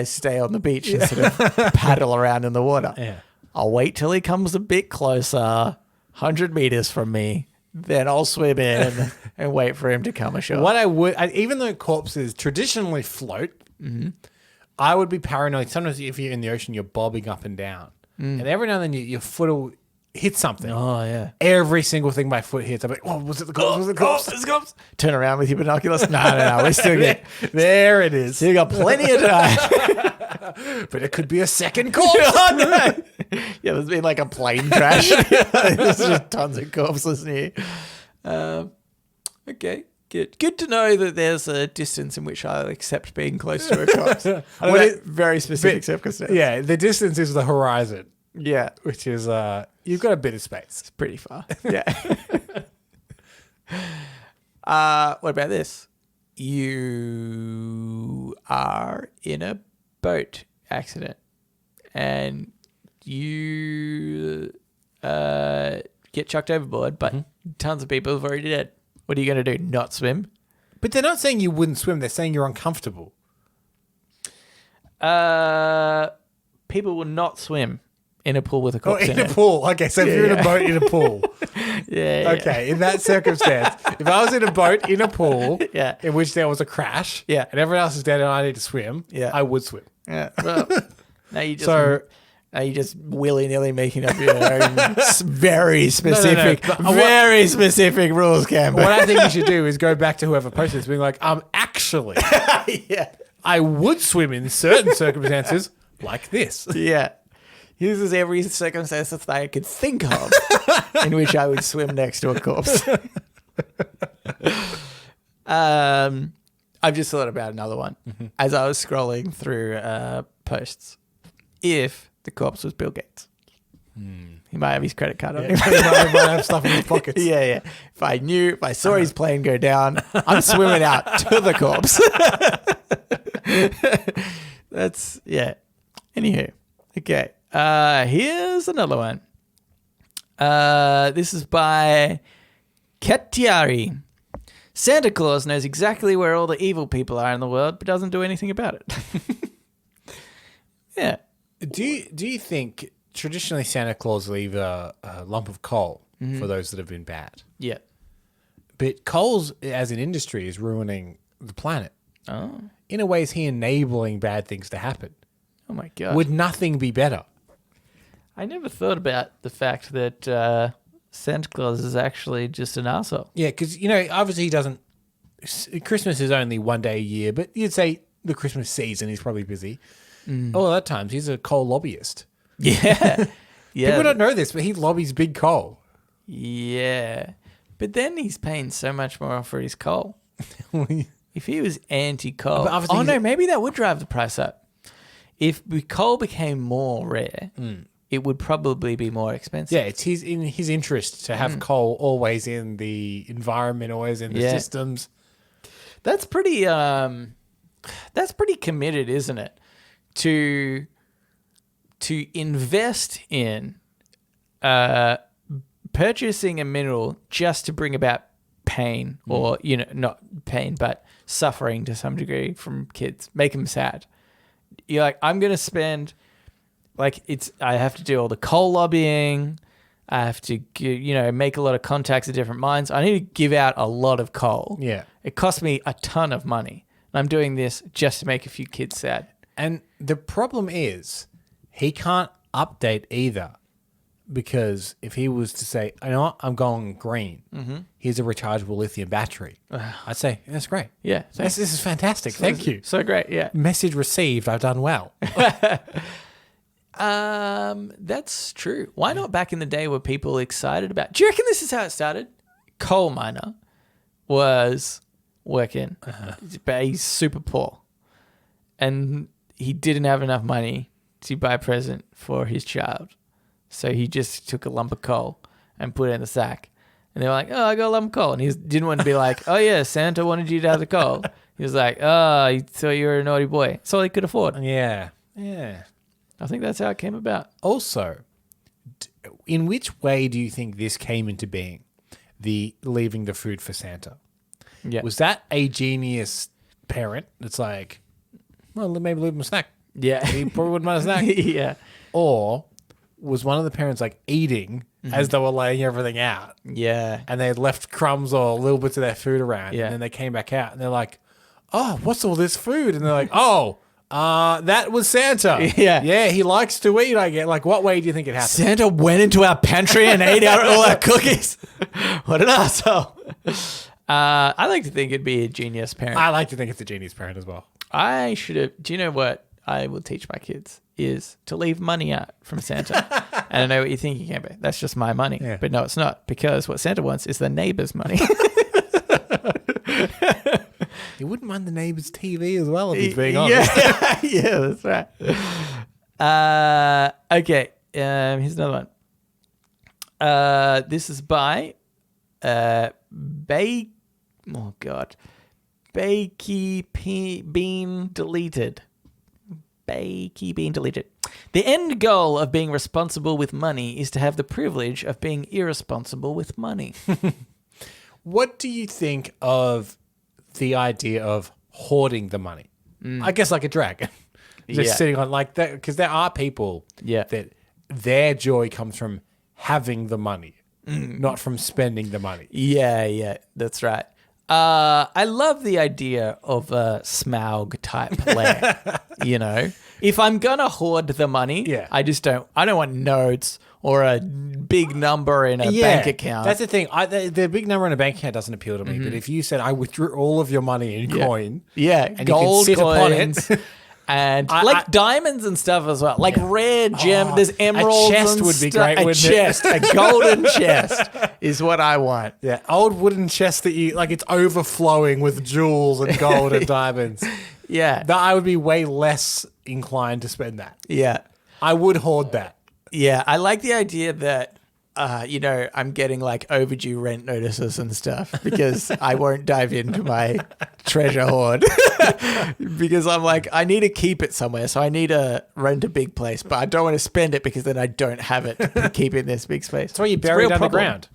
stay on the beach instead of paddle around in the water. Yeah. I'll wait till he comes a bit closer, 100 meters from me. Then I'll swim in and wait for him to come ashore. What even though corpses traditionally float, I would be paranoid. Sometimes if you're in the ocean, you're bobbing up and down. And every now and then your foot will hit something. Oh, yeah. Every single thing my foot hits, I'm like, oh, was it the corpse? Was it the corpse? It's corpse. Turn around with your binoculars. No. We still get There it is. still got plenty of time. But it could be a second corpse. Oh, no. Yeah, there's been like a plane crash. There's just tons of corpses near. Okay, good. Good to know that there's a distance in which I'll accept being close to a corpse. Very specific circumstance. Yeah, the distance is the horizon, Yeah, which is, you've got a bit of space. it's pretty far. Yeah. What about this? You are in a boat accident and you get chucked overboard, but tons of people have already dead. What are you going to do? Not swim? But they're not saying you wouldn't swim. They're saying you're uncomfortable. People will not swim in a pool with a corpse In a pool. Okay, so if you're in a boat in a pool. Yeah. Okay, in that circumstance, if I was in a boat in a pool Yeah. in which there was a crash Yeah. and everyone else is dead and I need to swim, Yeah. I would swim. Yeah. Well, now you just So- are you just willy-nilly making up your own very specific, but very specific rules, Campbell? What I think you should do is go back to whoever posted this, being like, actually, Yeah. I would swim in certain circumstances like this. Yeah. This is every circumstance that I could think of in which I would swim next to a corpse. I've just thought about another one as I was scrolling through posts. If the corpse was Bill Gates, he might have his credit card on him. He might have stuff in his pockets. Yeah. If I saw his plane go down, I'm swimming out to the corpse. That's, yeah. Anywho, okay. Here's another one. This is by Katiari. Santa Claus knows exactly where all the evil people are in the world, but doesn't do anything about it. Yeah. Do you think traditionally Santa Claus leave a lump of coal for those that have been bad? Yeah. But coals as an industry is ruining the planet. Oh. In a way, is he enabling bad things to happen? Oh my God. Would nothing be better? I never thought about the fact that Santa Claus is actually just an arsehole. Yeah, because, obviously he doesn't... Christmas is only one day a year, but you'd say the Christmas season he's probably busy. All other times, he's a coal lobbyist. Yeah. Yeah. People don't know this, but he lobbies big coal. Yeah. But then he's paying so much more for his coal. If he was anti-coal... But obviously maybe that would drive the price up. if coal became more rare, it would probably be more expensive. Yeah, it's in his interest to have coal always in the environment, always in the systems. That's pretty committed, isn't it? To invest in purchasing a mineral just to bring about pain or, not pain, but suffering to some degree from kids, make them sad. You're like, I'm going to spend, I have to do all the coal lobbying. I have to, make a lot of contacts at different mines. I need to give out a lot of coal. Yeah. It costs me a ton of money. And I'm doing this just to make a few kids sad. And the problem is he can't update either, because if he was to say, you know what, I'm going green, here's a rechargeable lithium battery, I'd say, that's great. Yeah. This is fantastic. Thank you. So great, yeah. Message received, I've done well. That's true. Why not back in the day were people excited about... Do you reckon this is how it started? Coal miner was working, but he's super poor. And he didn't have enough money to buy a present for his child. So he just took a lump of coal and put it in the sack. And they were like, oh, I got a lump of coal. And he didn't want to be like, oh, yeah, Santa wanted you to have the coal. He was like, oh, he thought you were a naughty boy. That's all he could afford. Yeah. I think that's how it came about. Also, in which way do you think this came into being, the leaving the food for Santa? Yeah. Was that a genius parent that's like, well, maybe leave him a snack? Yeah. He probably wouldn't mind a snack. Yeah. Or was one of the parents like eating as they were laying everything out? Yeah. And they had left crumbs or little bits of their food around. Yeah. And then they came back out and they're like, oh, what's all this food? And they're like, that was Santa. Yeah. Yeah, he likes to eat, I get. Like, what way do you think it happened? Santa went into our pantry and ate out all our cookies. What an asshole. I like to think it'd be a genius parent. I like to think it's a genius parent as well. I should have... Do you know what I will teach my kids? Is to leave money out from Santa. And I know what you're thinking, Amber. That's just my money. Yeah. But no, it's not. Because what Santa wants is the neighbor's money. He wouldn't mind the neighbor's TV as well, if he's being honest. Yeah, that's right. Okay, here's another one. This is by Bakey Bean Deleted. Bakey Bean Deleted. The end goal of being responsible with money is to have the privilege of being irresponsible with money. What do you think of the idea of hoarding the money? I guess like a dragon. Just sitting on like that, because there are people that their joy comes from having the money, not from spending the money. Yeah, that's right. I love the idea of a Smaug type lair. If I'm gonna hoard the money, I don't want notes or a big number in a bank account. That's the thing. The big number in a bank account doesn't appeal to me. But if you said I withdrew all of your money in coin, and gold you can sit coins, upon it. And diamonds and stuff as well. Like rare gem. There's emeralds. A chest and would be great, wouldn't it? A chest. A golden chest is what I want. Yeah. Old wooden chest that it's overflowing with jewels and gold and diamonds. Yeah. But I would be way less inclined to spend that. Yeah. I would hoard that. Yeah. I like the idea that, I'm getting like overdue rent notices and stuff because I won't dive into my treasure hoard because I'm like, I need to keep it somewhere. So I need to rent a big place, but I don't want to spend it because then I don't have it to keep in this big space. That's why you bury it underground.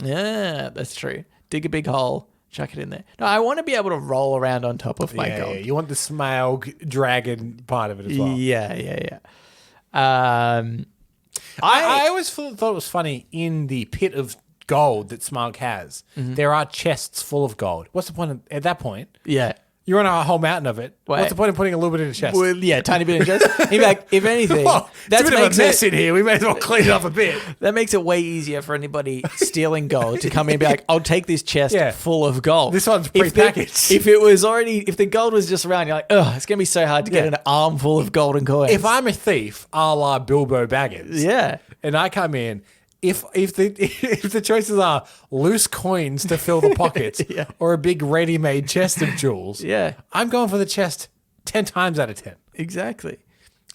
Yeah, that's true. Dig a big hole, chuck it in there. No, I want to be able to roll around on top of my gold. Yeah. You want the Smaug dragon part of it as well. Yeah. I always thought it was funny in the pit of gold that Smaug has. There are chests full of gold. What's the point at that point? Yeah. You're on a whole mountain of it. Wait. What's the point of putting a little bit in a chest? Well, yeah, tiny bit in a chest. In fact, if anything, that's a bit of a mess in here. We may as well clean it up a bit. That makes it way easier for anybody stealing gold to come in and be like, I'll take this chest full of gold. This one's prepackaged. If the gold was just around, you're like, it's going to be so hard to get an armful of golden coins. If I'm a thief, a la Bilbo Baggins, and I come in, if the choices are loose coins to fill the pockets or a big ready-made chest of jewels, I'm going for the chest 10 times out of 10. Exactly.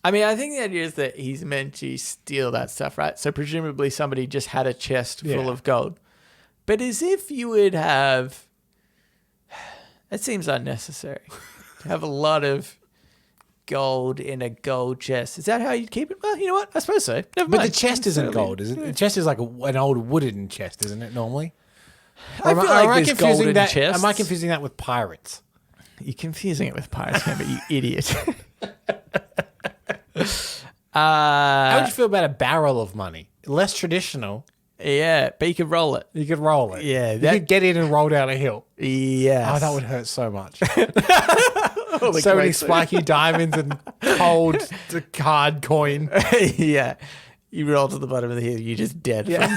I mean, I think the idea is that he's meant to steal that stuff, right? So presumably somebody just had a chest full of gold. But as if you would have... That seems unnecessary. To have a lot of gold in a gold chest. Is that how you'd keep it? Well, you know what? I suppose so. Never mind. But the chest isn't gold, is it? The chest is like an old wooden chest, isn't it, normally? I feel like there's golden chests. Am I confusing that with pirates? You're confusing it with pirates, remember, you idiot. How would you feel about a barrel of money? Less traditional. Yeah, but you could roll it. You could roll it. Yeah. You could get in and roll down a hill. Yes. Oh, that would hurt so much. So many spiky diamonds and cold card coin. Yeah. You roll to the bottom of the hill, you're just dead. Yeah.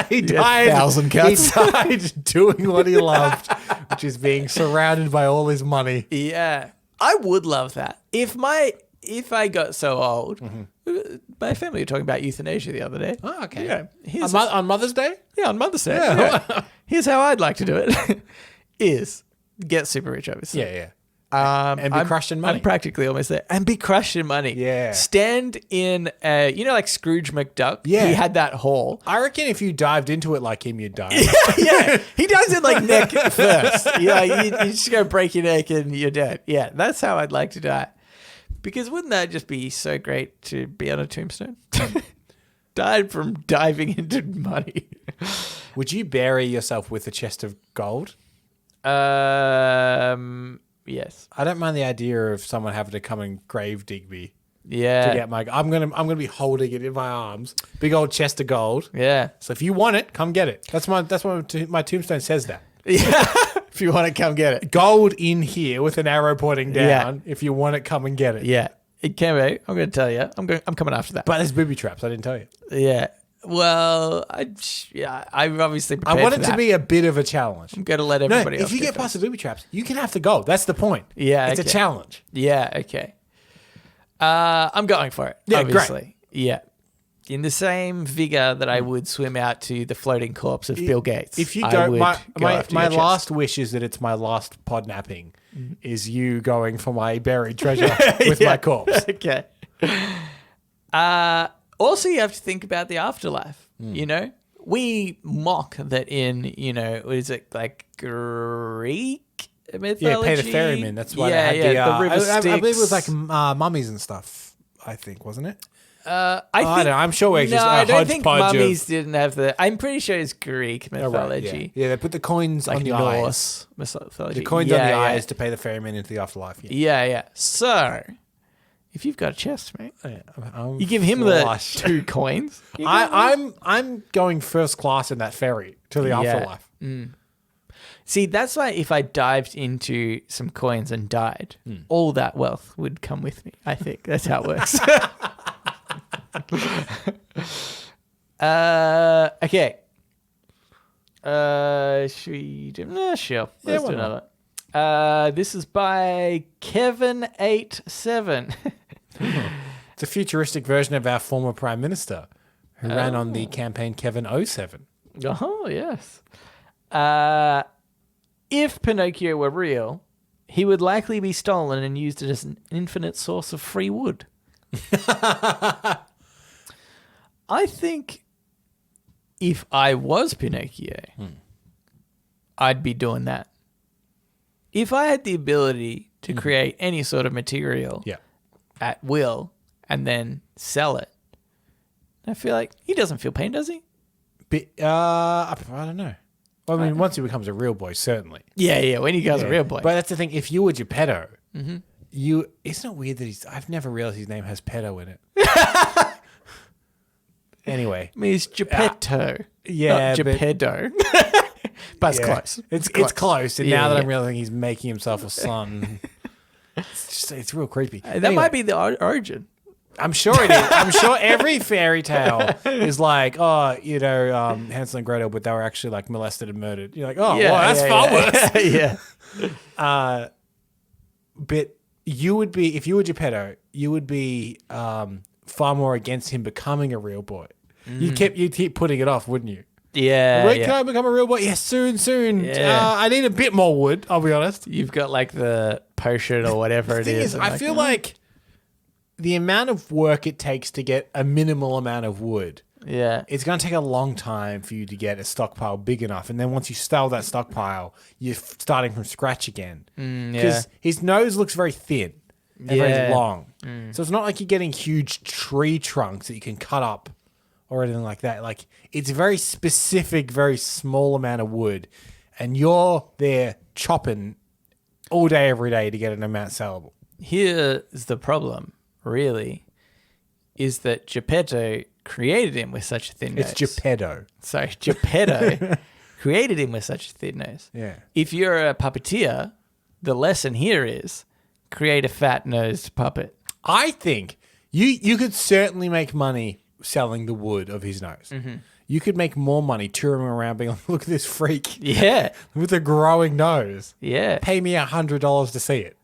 He died. 1,000 cuts. He died doing what he loved, which is being surrounded by all his money. Yeah. I would love that. If I got so old, my family were talking about euthanasia the other day. Oh, okay. Yeah. On Mother's Day? Yeah, on Mother's Day. Yeah. Yeah. Here's how I'd like to do it: is get super rich, obviously. Yeah. And be crushed in money. I'm practically almost there. And be crushed in money. Yeah. Stand in, like Scrooge McDuck. Yeah. He had that hole. I reckon if you dived into it like him, you'd die. Yeah. He does it like neck first. Yeah. You just go break your neck and you're dead. Yeah. That's how I'd like to die. Because wouldn't that just be so great to be on a tombstone? Died from diving into money. Would you bury yourself with a chest of gold? Yes. I don't mind the idea of someone having to come and grave dig me. Yeah. To get my, I'm gonna be holding it in my arms. Big old chest of gold. Yeah. So if you want it, come get it. That's what my tombstone says that. Yeah. If you want to come get it. Gold in here with an arrow pointing down. Yeah. If you want it, come and get it. Yeah. It can be. I'm going to tell you. I'm coming after that. But there's booby traps. I didn't tell you. Yeah. Well, I'm obviously prepared I want for it that. to be a bit of a challenge. I'm going to let everybody else if you get past the booby traps, you can have the gold. That's the point. Yeah. It's a challenge. Yeah. Okay. I'm going for it. Yeah, obviously. great. Yeah. In the same vigor that I would swim out to the floating corpse of Bill Gates. If you I go, would after my your chest. last wish is that it's my last podnapping, is you going for my buried treasure with my corpse. Okay. Also, you have to think about the afterlife. You know, we mock that in, what is it, like Greek mythology? Yeah, pay the ferryman. That's why they had the river Styx. I believe it was like mummies and stuff, I think, wasn't it? I don't know. I'm sure it's just I don't think hodgepodge mummies didn't have the... I'm pretty sure it's Greek mythology. Right, yeah. They put the coins Like on the Norse eyes. mythology. The coins on the eyes to pay the ferryman into the afterlife. Yeah. So, if you've got a chest, mate, I'm you give him flush. the 2 coins. I'm going first class in that ferry to the afterlife. See, that's why if I dived into some coins and died, all that wealth would come with me. I think that's how it works. Okay. Should we do? Sure. Let's do another. This is by Kevin87. It's a futuristic version of our former Prime Minister who ran on the campaign Kevin07. Oh, yes. If Pinocchio were real, he would likely be stolen and used as an infinite source of free wood. I think if I was Pinocchio, I'd be doing that. If I had the ability to create any sort of material at will and then sell it, I feel like he doesn't feel pain, does he? I don't know. Well, I mean, once he becomes a real boy, certainly. Yeah, when he becomes a real boy. But that's the thing. If you were Geppetto, isn't it weird that I've never realized his name has pedo in it. Anyway. I mean, it's Geppetto. Yeah. Not Geppetto. But it's close. It's close. And now that I'm realizing he's making himself a son, it's real creepy. That might be the origin. I'm sure it is. I'm sure every fairy tale is like, Hansel and Gretel, but they were actually like molested and murdered. You're like, that's far worse. Yeah. But you would be, if you were Geppetto, you would be far more against him becoming a real boy. You'd keep putting it off, wouldn't you? Yeah. When can I become a real boy? Yes, soon. Yeah. I need a bit more wood, I'll be honest. You've got like the potion or whatever it is. I feel like the amount of work it takes to get a minimal amount of wood, Yeah. it's going to take a long time for you to get a stockpile big enough. And then once you sell that stockpile, you're starting from scratch again. Because his nose looks very thin and very long. So it's not like you're getting huge tree trunks that you can cut up or anything like that. Like, it's a very specific, very small amount of wood. And you're there chopping all day, every day to get an amount sellable. Here is the problem, really, is that Geppetto created him with such a thin nose. It's Geppetto. Sorry, Geppetto created him with such a thin nose. Yeah. If you're a puppeteer, the lesson here is create a fat-nosed puppet. I think you could certainly make money selling the wood of his nose. You could make more money touring around being like, look at this freak Yeah. with a growing nose. Yeah. Pay me $100 to see it.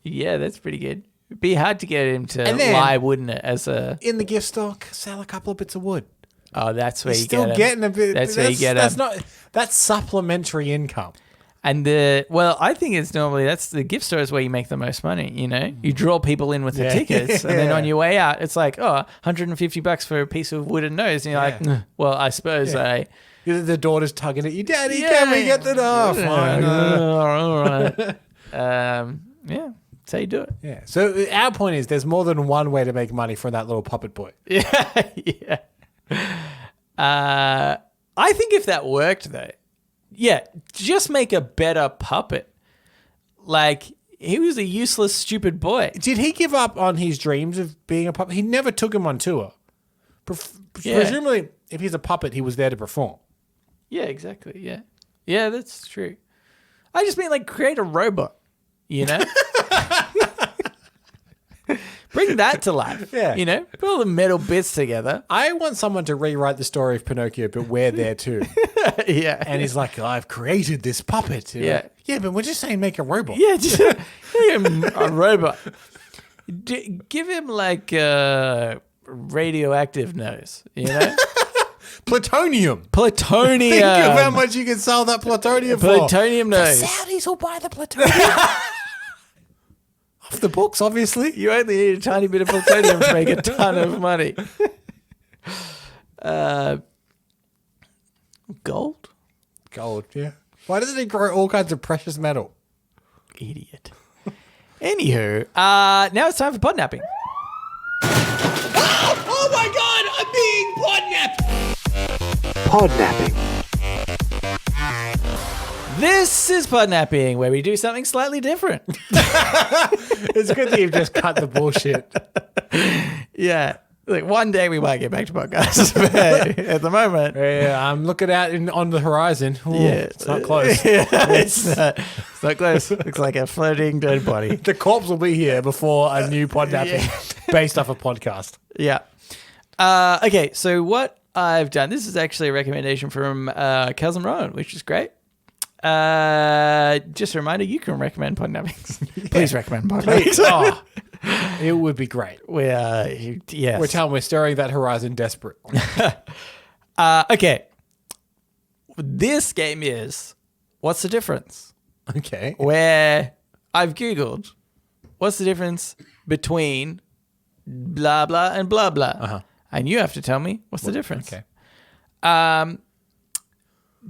Yeah, that's pretty good. It'd be hard to get him to And then- lie, wouldn't it? As a In the gift stock, sell a couple of bits of wood. that's where You're you still get 'em. getting a bit. That's where you get 'em. That's not. That's supplementary income. And I think it's normally that's the gift store is where you make the most money. You know, you draw people in with the tickets, and then on your way out, it's like, $150 for a piece of wooden nose, and you're like, well, I suppose The daughter's tugging at you, Daddy. Can we get that off? Fine. All right. Yeah, that's how you do it. Yeah. So our point is, there's more than one way to make money from that little puppet boy. Yeah, yeah. I think if that worked though, just make a better puppet. Like, he was a useless, stupid boy. Did he give up on his dreams of being a puppet? He never took him on tour. Presumably, if he's a puppet, he was there to perform. Yeah, exactly. Yeah. Yeah, that's true. I just mean, like, create a robot, you know? Bring that to life. Yeah. You know? Put all the metal bits together. I want someone to rewrite the story of Pinocchio, but we're there too. Yeah. And he's like, I've created this puppet. You know? Yeah. Yeah, but we're just saying make a robot. Yeah, just give him a robot. Give him, like, a radioactive nose, you know? Plutonium. Plutonium. Think of how much you can sell that plutonium for. Plutonium nose. Saudis will buy the plutonium. Off the books, obviously. You only need a tiny bit of plutonium to make a ton of money. Gold? Gold, yeah. Why doesn't he grow all kinds of precious metal? Idiot. Anywho, now it's time for podnapping. Oh my God, I'm being podnapped. Podnapping. This is podnapping, where we do something slightly different. It's good that you've just cut the bullshit. Yeah. Like, one day we might get back to podcasts, but at the moment, Yeah, I'm looking out on the horizon. Ooh, it's not close. it's not close. Looks like a floating dead body. The corpse will be here before a new podnapping based off a podcast. Yeah. Okay, so what I've done, this is actually a recommendation from Cousin Rowan, which is great. Just a reminder, you can recommend podnappings. Please recommend podnappings. Oh, it would be great. Yes. We're staring that horizon desperate. Okay. This game is What's the Difference? Okay. Where I've Googled what's the difference between blah, blah, and blah, blah. Uh-huh. And you have to tell me what's the difference. Okay.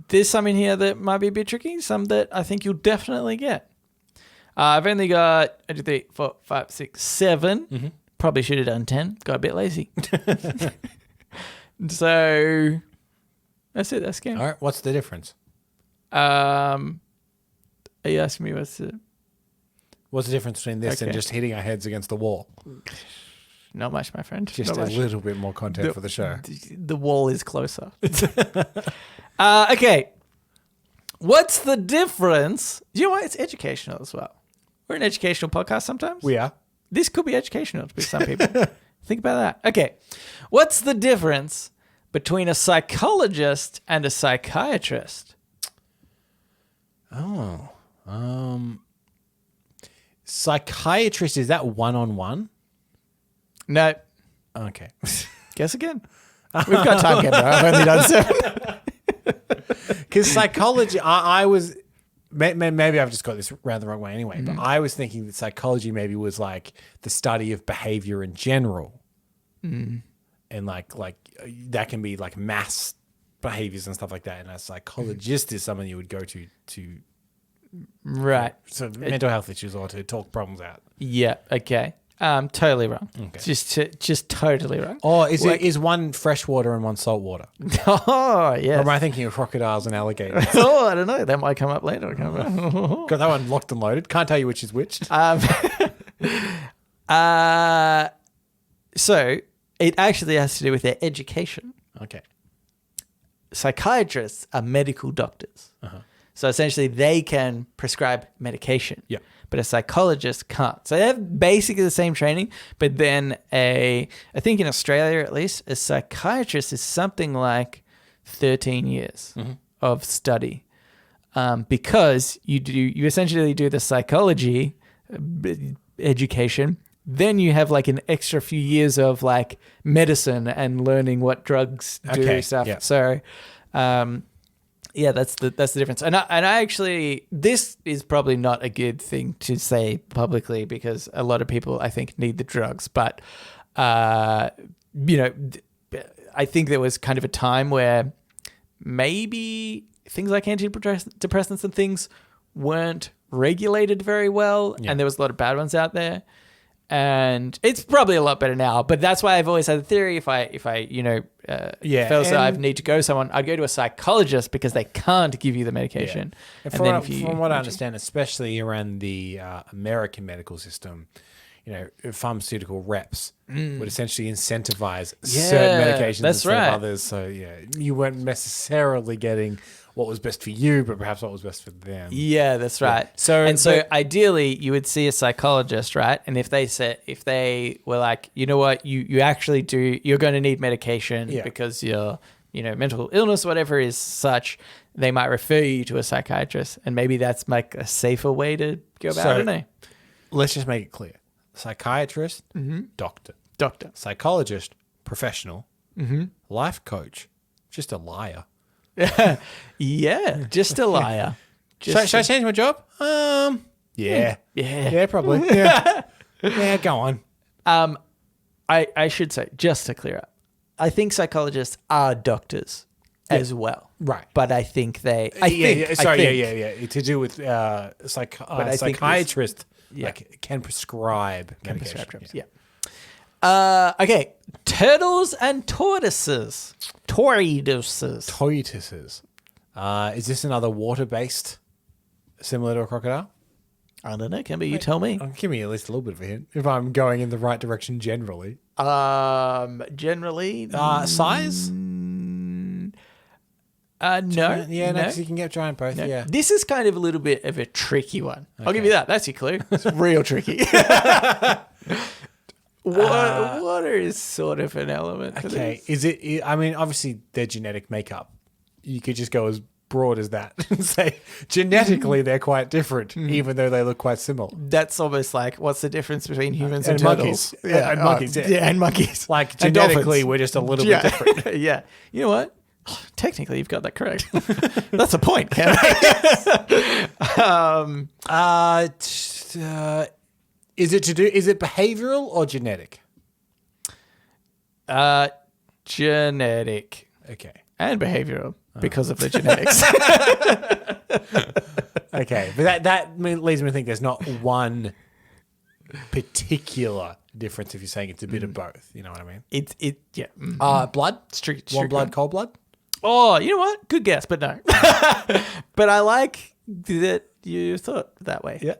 There's some in here that might be a bit tricky, some that I think you'll definitely get. I've only got 1, 2, 3, 4, 5, 6, 7. Mm-hmm. Probably should have done 10. Got a bit lazy. So that's it. That's the game. All right. What's the difference? Are you asking me what's the... What's the difference between this and Okay. just hitting our heads against the wall? Not much, my friend. Just Not a much. little bit more content for the show. The wall is closer. Okay. What's the difference? You know what? It's educational as well. We're an educational podcast sometimes. We are. This could be educational to some people. Think about that. Okay. What's the difference between a psychologist and a psychiatrist? Oh. Psychiatrist, is that one-on-one? No. Okay. Guess again. We've got time, Kemba. I've only done 7. Because psychology, I was maybe I've just got this round the wrong way anyway, but I was thinking that psychology maybe was like the study of behavior in general. And like that can be like mass behaviors and stuff like that. And a psychologist is someone you would go to Right. so mental health issues or to talk problems out. Yeah. Okay. Totally wrong. Okay. Just totally wrong. Or is one freshwater and one saltwater? Oh, Or yes. am I thinking of crocodiles and alligators? Oh, I don't know. That might come up later. Got that one locked and loaded. Can't tell you which is which. So it actually has to do with their education. Okay. Psychiatrists are medical doctors. So essentially they can prescribe medication. Yeah. But a psychologist can't. So they have basically the same training, but then I think in Australia at least, a psychiatrist is something like 13 years of study. Because you essentially do the psychology education, then you have like an extra few years of like medicine and learning what drugs do stuff. Yeah. So yeah, that's the difference. And I actually, this is probably not a good thing to say publicly because a lot of people I think need the drugs. But I think there was kind of a time where maybe things like antidepressants and things weren't regulated very well, and there was a lot of bad ones out there. And it's probably a lot better now, but that's why I've always had the theory. If I felt so I need to go to someone, I'd go to a psychologist because they can't give you the medication. Yeah. And from what I understand, especially around the American medical system, pharmaceutical reps would essentially incentivize certain medications instead of others. So you weren't necessarily getting what was best for you, but perhaps what was best for them. Yeah, that's right. Yeah. So ideally you would see a psychologist, right? And if they were like, you know what, you're going to need medication because your mental illness, whatever is such, they might refer you to a psychiatrist, and maybe that's like a safer way to go about it. I don't know. Let's just make it clear. Psychiatrist, doctor. Psychologist, professional. Life coach, just a liar. Yeah, just a liar. Should I change my job? Yeah. Yeah, probably. Yeah, go on. I should say, just to clear up, I think psychologists are doctors as well. Right. But I think they... To do with psychiatrist can prescribe medication. Yeah. Okay. Turtles and tortoises. Tortoises. Is this another water-based, similar to a crocodile? I don't know. Can be. You tell me. Give me at least a little bit of a hint if I'm going in the right direction generally. Generally. Size? No. Yeah, no. you can get giant both. No. Yeah. This is kind of a little bit of a tricky one. I'll give you that. That's your clue. It's real tricky. Water is sort of an element. Okay. Is it? I mean, obviously their genetic makeup. You could just go as broad as that and say genetically they're quite different, even though they look quite similar. That's almost like, what's the difference between humans and monkeys? turtles? Yeah, and monkeys. And monkeys. Like And genetically, dolphins. we're just a little bit different. Yeah. You know what? Technically, you've got that correct. That's a point, Ken. Is it behavioral or genetic? Genetic Okay. and behavioral because of the genetics. Okay, but that leads me to think there's not one particular difference if you're saying it's a bit of both. You know what I mean? Yeah. Blood? Warm blood, cold blood? Oh, you know what? Good guess, but no. But I like that you thought that way. Yeah.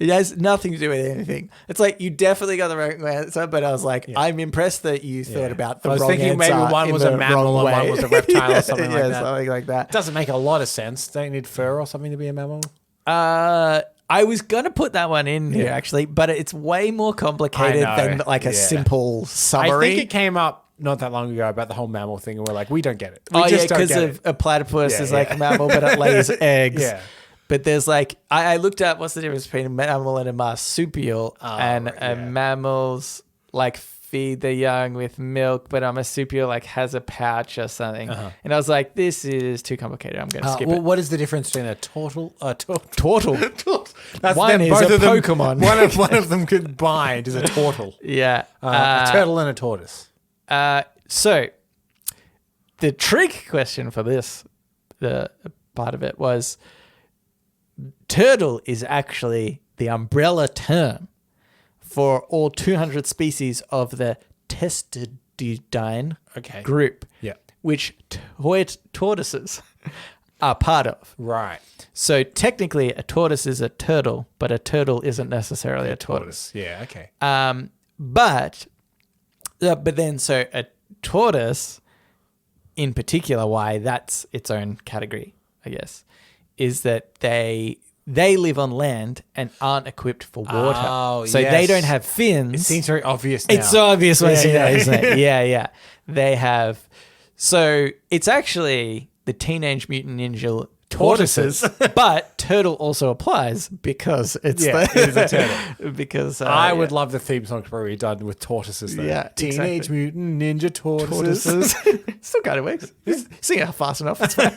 It has nothing to do with anything. It's like you definitely got the right answer, but I was like, I'm impressed that you thought about the wrong answer. I was thinking maybe one was a mammal and one was a reptile or something like that. Something like that. Doesn't make a lot of sense. Don't you need fur or something to be a mammal? I was going to put that one in here, actually, but it's way more complicated than like a simple summary. I think it came up not that long ago about the whole mammal thing, and we're like, we don't get it. Because of a platypus is like a mammal, but it lays eggs. Yeah. But there's like, I looked up what's the difference between a mammal and a marsupial, and a mammal's like feed the young with milk, but a marsupial like has a pouch or something. And I was like, this is too complicated. I'm going to skip it. What is the difference between a turtle? Turtle. That's One is both a of them- Pokemon. One of them combined is a turtle. Yeah. A turtle and a tortoise. So the trick question for this, the part of it was, turtle is actually the umbrella term for all 200 species of the Testudine group, which tortoises are part of. Right. So technically a tortoise is a turtle, but a turtle isn't necessarily a tortoise. Yeah, okay. But then so a tortoise in particular, why that's its own category, I guess, is that they live on land and aren't equipped for water. Oh, so yes. they don't have fins. It seems very obvious now. It's so obvious once you know, yeah. isn't it? Yeah. They have. So it's actually the Teenage Mutant Ninja Tortoises, but turtle also applies because it's it is a turtle. Because I would love the theme song to be done with tortoises. Though. Yeah, Teenage exactly. Mutant Ninja Tortoises. Still kind of works. Just sing it fast enough. It's fine.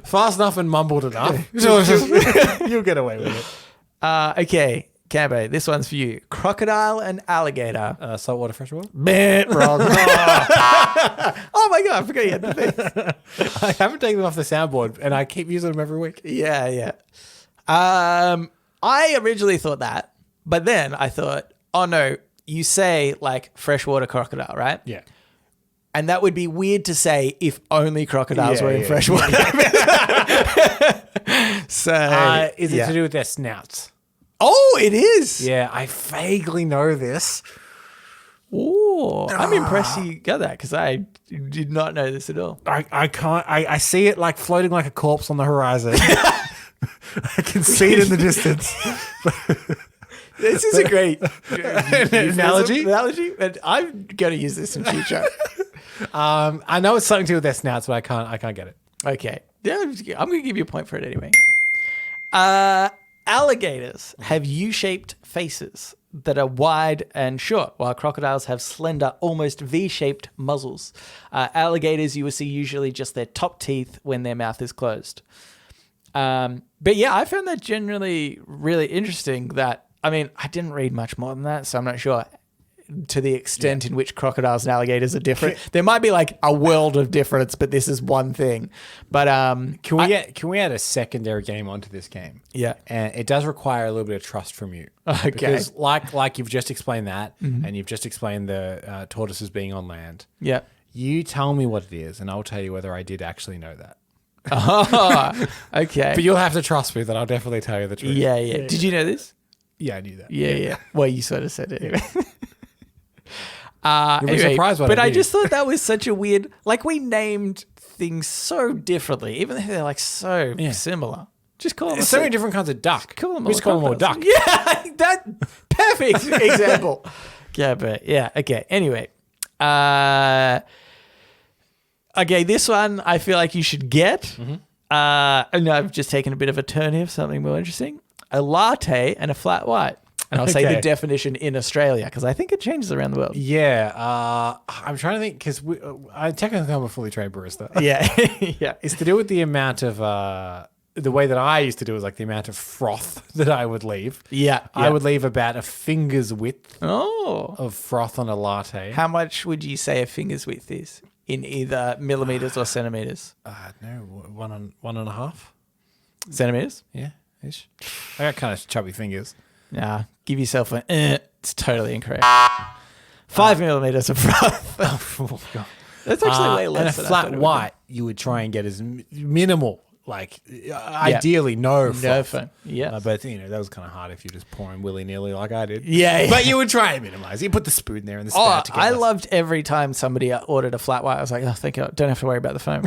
Fast enough and mumbled enough. You'll get away with it. Okay, Cambo, this one's for you. Crocodile and alligator. Saltwater, freshwater? Wrong. Oh my God, I forgot you had the thing. I haven't taken them off the soundboard and I keep using them every week. Yeah. I originally thought that, but then I thought, oh no, you say like freshwater crocodile, right? Yeah. And that would be weird to say if only crocodiles were in freshwater. So Is it to do with their snouts? Oh, it is. Yeah, I vaguely know this. Oh, I'm impressed you got that because I did not know this at all. I can't. I see it like floating like a corpse on the horizon. I can see it in the distance. This is a great analogy, and I'm going to use this in future. I know it's something to do with their snouts, but I can't get it. Okay, yeah, I'm going to give you a point for it anyway. Alligators have U-shaped faces that are wide and short, while crocodiles have slender, almost V-shaped muzzles. Alligators, you will see usually just their top teeth when their mouth is closed. But yeah, I found that generally really interesting. I didn't read much more than that, so I'm not sure to the extent in which crocodiles and alligators are different. There might be like a world of difference, but this is one thing. But Can we add a secondary game onto this game? Yeah. And it does require a little bit of trust from you. Okay. Because like you've just explained that, and you've just explained the tortoises being on land. Yeah. You tell me what it is, and I'll tell you whether I did actually know that. Oh, okay. But you'll have to trust me that I'll definitely tell you the truth. Yeah. Did you know this? Yeah, I knew that. Yeah. Well, you sort of said it anyway. You'll be surprised what but I I did. just thought that was such a weird, like we named things so differently, even though they're like so similar. Just call them There's so many different kinds of duck. Call them We just call them all duck. Yeah, that perfect example. Yeah, but yeah, okay. Anyway, okay, this one I feel like you should get. And I've just taken a bit of a turn here for something more interesting. A latte and a flat white. And I'll say the definition in Australia because I think it changes around the world. Yeah, I'm trying to think because I technically am a fully trained barista. Yeah. It's to do with the amount of the way that I used to do is like the amount of froth that I would leave. Yeah. I would leave about a finger's width Oh. of froth on a latte. How much would you say a finger's width is in either millimeters or centimeters? No, one and a half. Centimeters? Yeah, ish. I got kind of chubby fingers. Nah, give yourself an it's totally incorrect. 5 millimeters of froth. Oh, God. That's actually way And less a than I flat thought it would be. white, you would try and get as minimal, like ideally no froth. No fun. Yeah. But that was kind of hard if you're just pouring willy nilly like I did. Yeah. But you would try and minimize. You put the spoon there and the spout together. I loved every time somebody ordered a flat white. I was like, oh, thank you. Don't have to worry about the foam.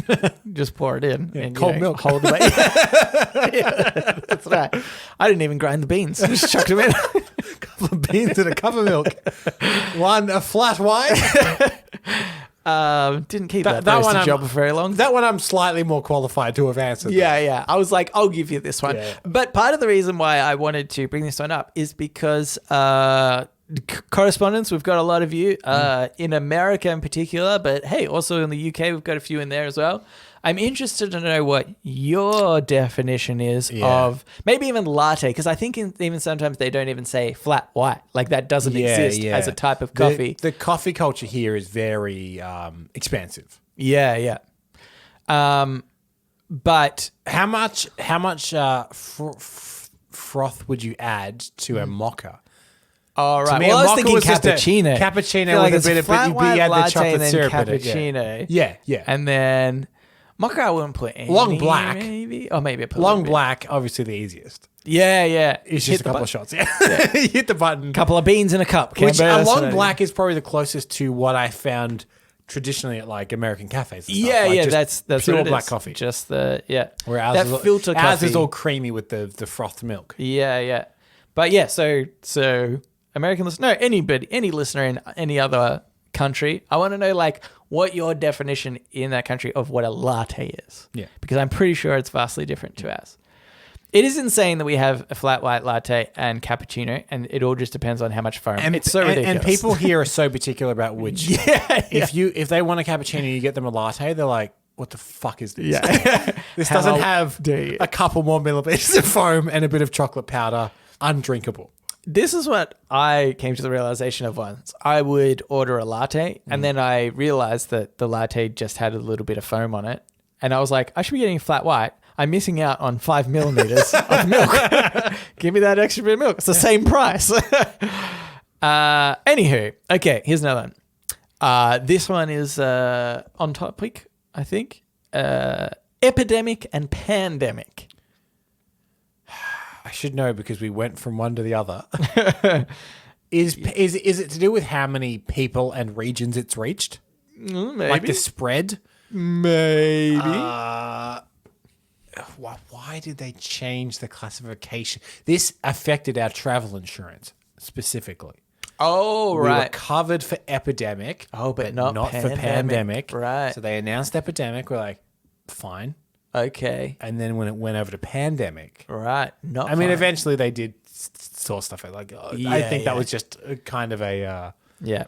Just pour it in. And, cold milk. Hold the yeah, that's right. I didn't even grind the beans. Just chucked them in. couple of beans and a cup of milk. A flat white. Didn't keep that roasted job for very long. That one I'm slightly more qualified to have answered. Yeah. I was like, I'll give you this one. Yeah. But part of the reason why I wanted to bring this one up is because correspondents, we've got a lot of you in America in particular, but hey, also in the UK, we've got a few in there as well. I'm interested to know what your definition is of maybe even latte, because I think even sometimes they don't even say flat white. Like that doesn't exist as a type of coffee. The coffee culture here is very expansive. Yeah. But how much froth would you add to a mocha? All right. To me, Well, I was a mocha thinking was just a cappuccino. Cappuccino like with a bit of flat white you add the latte chocolate and then syrup in it. cappuccino. Yeah. And then mocha, I wouldn't put any. Long black. Maybe. Or maybe I put Long black, obviously the easiest. Yeah. It's just a couple of shots. Yeah. You hit the button. Couple of beans in a cup. Which a long black is probably the closest to what I found traditionally at like American cafes. And stuff. Like that's pure what it black is. coffee. Just the Where that filter coffee. Ours is all creamy with the frothed milk. Yeah. But yeah, so American listener, any listener in any other country, I want to know like what your definition in that country of what a latte is. Yeah. Because I'm pretty sure it's vastly different to ours. It is insane that we have a flat white latte and cappuccino, and it all just depends on how much foam. And it's so ridiculous. And people here are so particular about which. If they want a cappuccino, you get them a latte. They're like, "What the fuck is this? Yeah. This doesn't have a couple more milliliters of foam and a bit of chocolate powder. Undrinkable." This is what I came to the realization of once. I would order a latte, and then I realized that the latte just had a little bit of foam on it, and I was like, I should be getting flat white. I'm missing out on 5 millimeters of milk. Give me that extra bit of milk. It's the same price. Anywho, okay, here's another one. This one is on topic, I think. Epidemic and pandemic. I should know because we went from one to the other. Is it to do with how many people and regions it's reached? Maybe. Like the spread? Maybe. Why did they change the classification? This affected our travel insurance specifically. Oh, We were right. covered for epidemic. But not for pandemic. Right. So they announced epidemic. We're like, fine. Okay. And then when it went over to pandemic, Right. Not I mean, fine. eventually they did sort stuff out. Like, I think that was just a kind of a. Yeah.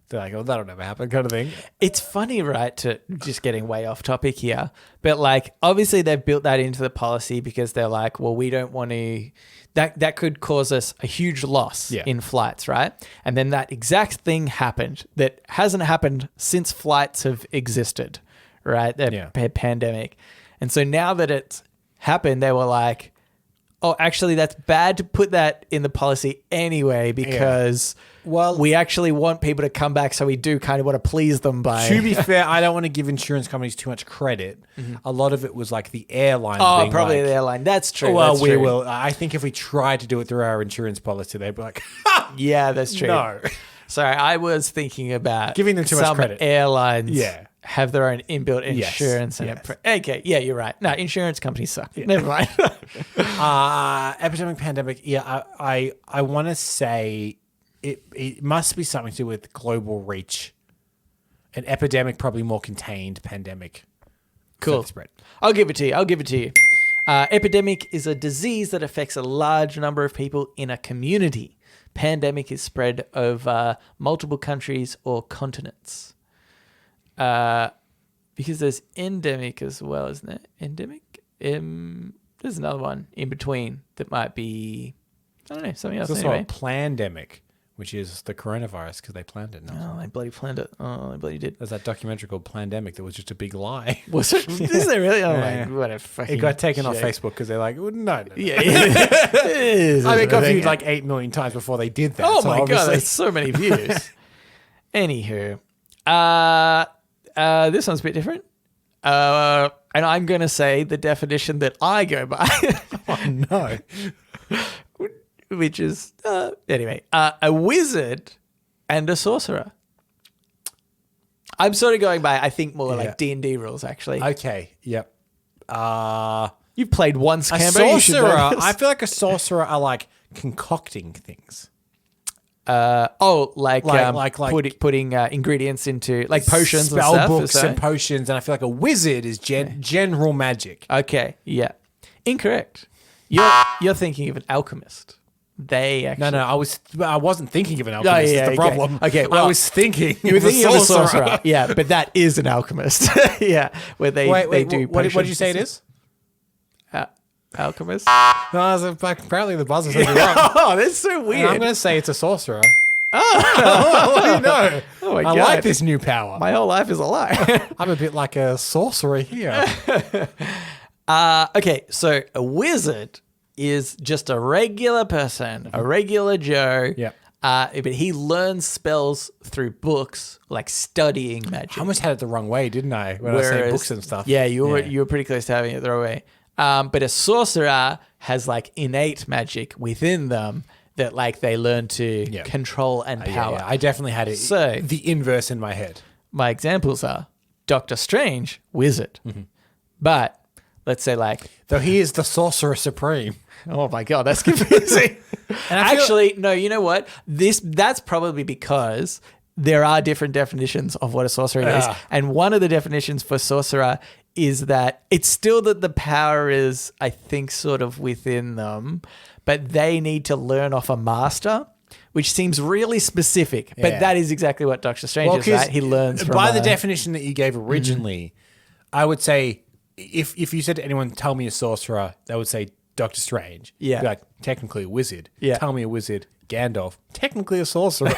They're like, oh, that'll never happen, kind of thing. It's funny, right, to just getting way off topic here, but like obviously they've built that into the policy because they're like, well, we don't want to, that could cause us a huge loss in flights, right? And then that exact thing happened that hasn't happened since flights have existed, right? The pandemic. And so now that it's happened, they were like, oh, actually, that's bad to put that in the policy anyway because we actually want people to come back, so we do kind of want to please them by... To be fair, I don't want to give insurance companies too much credit. A lot of it was like the airline. Oh, probably the airline. That's true. Well, that's we true. will. I think if we tried to do it through our insurance policy, they'd be like, yeah, that's true. no. Sorry, I was thinking about Giving them too much credit. Airlines Yeah. have their own inbuilt insurance. Okay, yeah, you're right. No, insurance companies suck. Never mind. Epidemic, pandemic. Yeah, I want to say it must be something to do with global reach. An epidemic, probably more contained. Pandemic, cool. Spread. I'll give it to you. Epidemic is a disease that affects a large number of people in a community. Pandemic is spread over multiple countries or continents. Because there's endemic as well, isn't it? Endemic? There's another one in between that might be, I don't know, something else. There's also anyway. a plandemic, which is the coronavirus because they planned it. Oh, they bloody planned it. Oh, they bloody did. There's that documentary called Plandemic that was just a big lie. Was it? Is there really? Oh, Yeah. my, what a fucking It got taken off joke. Facebook because they're like, well, no. Yeah. It I mean, it got thing. viewed like 8 million times before they did that. Oh so my god, obviously- that's so many views. Anywho, this one's a bit different. And I'm going to say the definition that I go by, Oh no. which is, anyway, a wizard and a sorcerer. I'm sort of going by, I think, more like D&D rules, actually. Okay. Yep. You've played once, A Cambo. You should know sorcerer. this. I feel like a sorcerer are like concocting things. Like Like- putting ingredients into, like potions and spell stuff. books is that and it? potions, and I feel like a wizard is general magic. Okay, yeah. Incorrect. You're thinking of an alchemist. They actually... No, I wasn't thinking of an alchemist. yeah, Is the problem. okay, I well, was thinking. You were thinking of a sorcerer. sorcerer. Yeah, but that is an alchemist. Yeah, where they do What did you potions. say it is? Alchemist? No, apparently the buzzer says it wrong. Oh, that's so And weird. I'm going to say it's a sorcerer. Oh, what do you know? Oh my I God. like this new power. My whole life is a lie. I'm a bit like a sorcerer here. Okay, so a wizard is just a regular person, a regular Joe. Yep. But he learns spells through books, like studying magic. I almost had it the wrong way, didn't I? When I say books and stuff. Yeah, you were pretty close to having it the wrong way. But a sorcerer has like innate magic within them that like they learn to control and power. Yeah, I definitely had it the inverse in my head. My examples are Doctor Strange, wizard. Mm-hmm. But let's say like, Though he is the sorcerer supreme. oh my God, that's confusing. And I feel- Actually, no, you know what? That's probably because there are different definitions of what a sorcerer is. And one of the definitions for sorcerer is that it's still that the power is, I think, sort of within them, but they need to learn off a master, which seems really specific. But Yeah. that is exactly what Doctor Strange is, right? He learns from by the a- definition that you gave originally, I would say if you said to anyone, tell me a sorcerer, they would say Doctor Strange. Yeah. Be like, technically a wizard. Yeah. Tell me a wizard. Gandalf. Technically a sorcerer.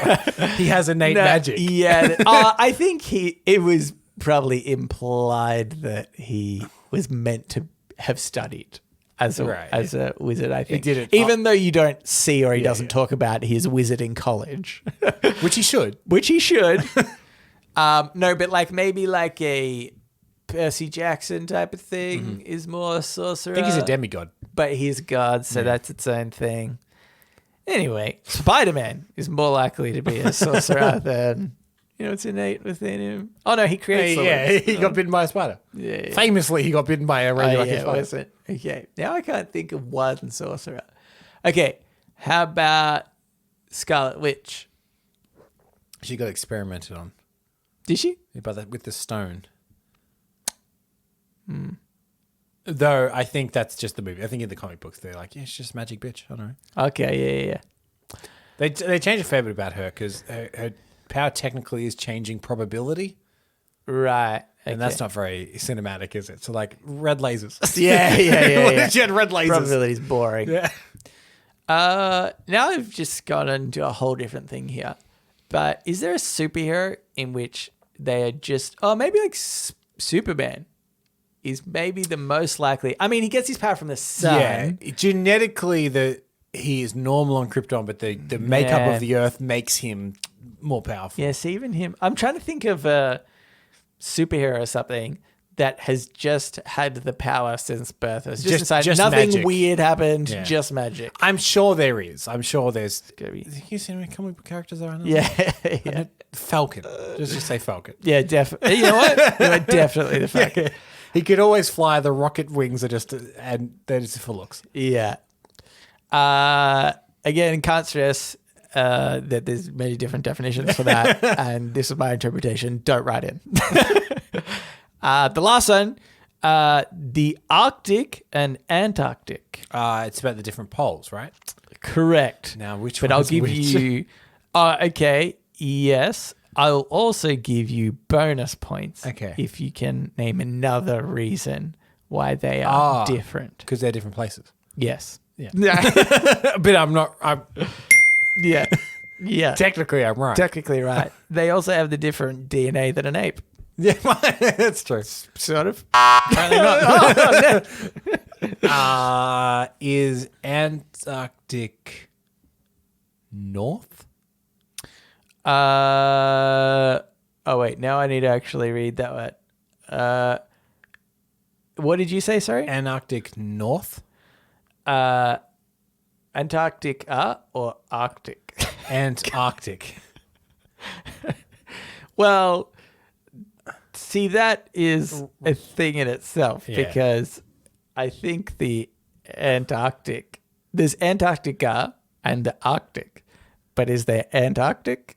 He has innate magic. Yeah. I think it was probably implied that he was meant to have studied as a wizard, I think. did it- Even though you don't see or he doesn't talk about his wizarding college. Which he should. Which he should. No, but like maybe like a Percy Jackson type of thing is more a sorcerer. I think he's a demigod. But he's God, so that's its own thing. Anyway, Spider-Man is more likely to be a sorcerer than, it's innate within him. Oh, no, he creates the Yeah, webs. he got bitten by a spider. Yeah. Famously, he got bitten by a Oh, radioactive yeah, spider. was it? Okay, now I can't think of one sorcerer. Okay, how about Scarlet Witch? She got experimented on. Did she? But with the stone. Though I think that's just the movie. I think in the comic books they're like, yeah, it's just magic bitch. I don't know. Okay, yeah. They changed a fair bit about her because her power technically is changing probability, Right. and that's not very cinematic, is it? So like red lasers. Yeah. She had red lasers. Probability's boring. Yeah. Now I've just gone into a whole different thing here. But is there a superhero in which they are just... Oh, maybe like Superman is maybe the most likely... I mean, he gets his power from the sun. Yeah. Genetically, he is normal on Krypton, but the makeup of the Earth makes him more powerful. Yes, even him. I'm trying to think of a superhero or something that has just had the power since birth. It's just, inside. just Nothing magic. weird happened, Yeah. just magic. I'm sure there is. I'm sure there's... Gotta be- You see how many comic book characters there are? Yeah. Falcon. Just say Falcon. Yeah, definitely. You know what? Definitely the fact. He could always fly. The rocket wings are just... And they're just for looks. Yeah. Again, can't stress that there's many different definitions for that, and this is my interpretation. Don't write in. The last one, the Arctic and Antarctic. It's about the different poles, right? Correct. Now, which But one I'll is give which? you... okay, yes. I'll also give you bonus points if you can name another reason why they are different. Because they're different places. Yes. Yeah. But I'm not... Yeah. Yeah. Technically, I'm right. Technically right. They also have the different DNA than an ape. Yeah, that's true. Sort of. Apparently not. Is Antarctic north? Oh wait, now I need to actually read that one. What did you say, sorry? Antarctic north? Antarctica or Arctic? Antarctic. Well, see, that is a thing in itself because I think the Antarctic, there's Antarctica and the Arctic, but is there Antarctic?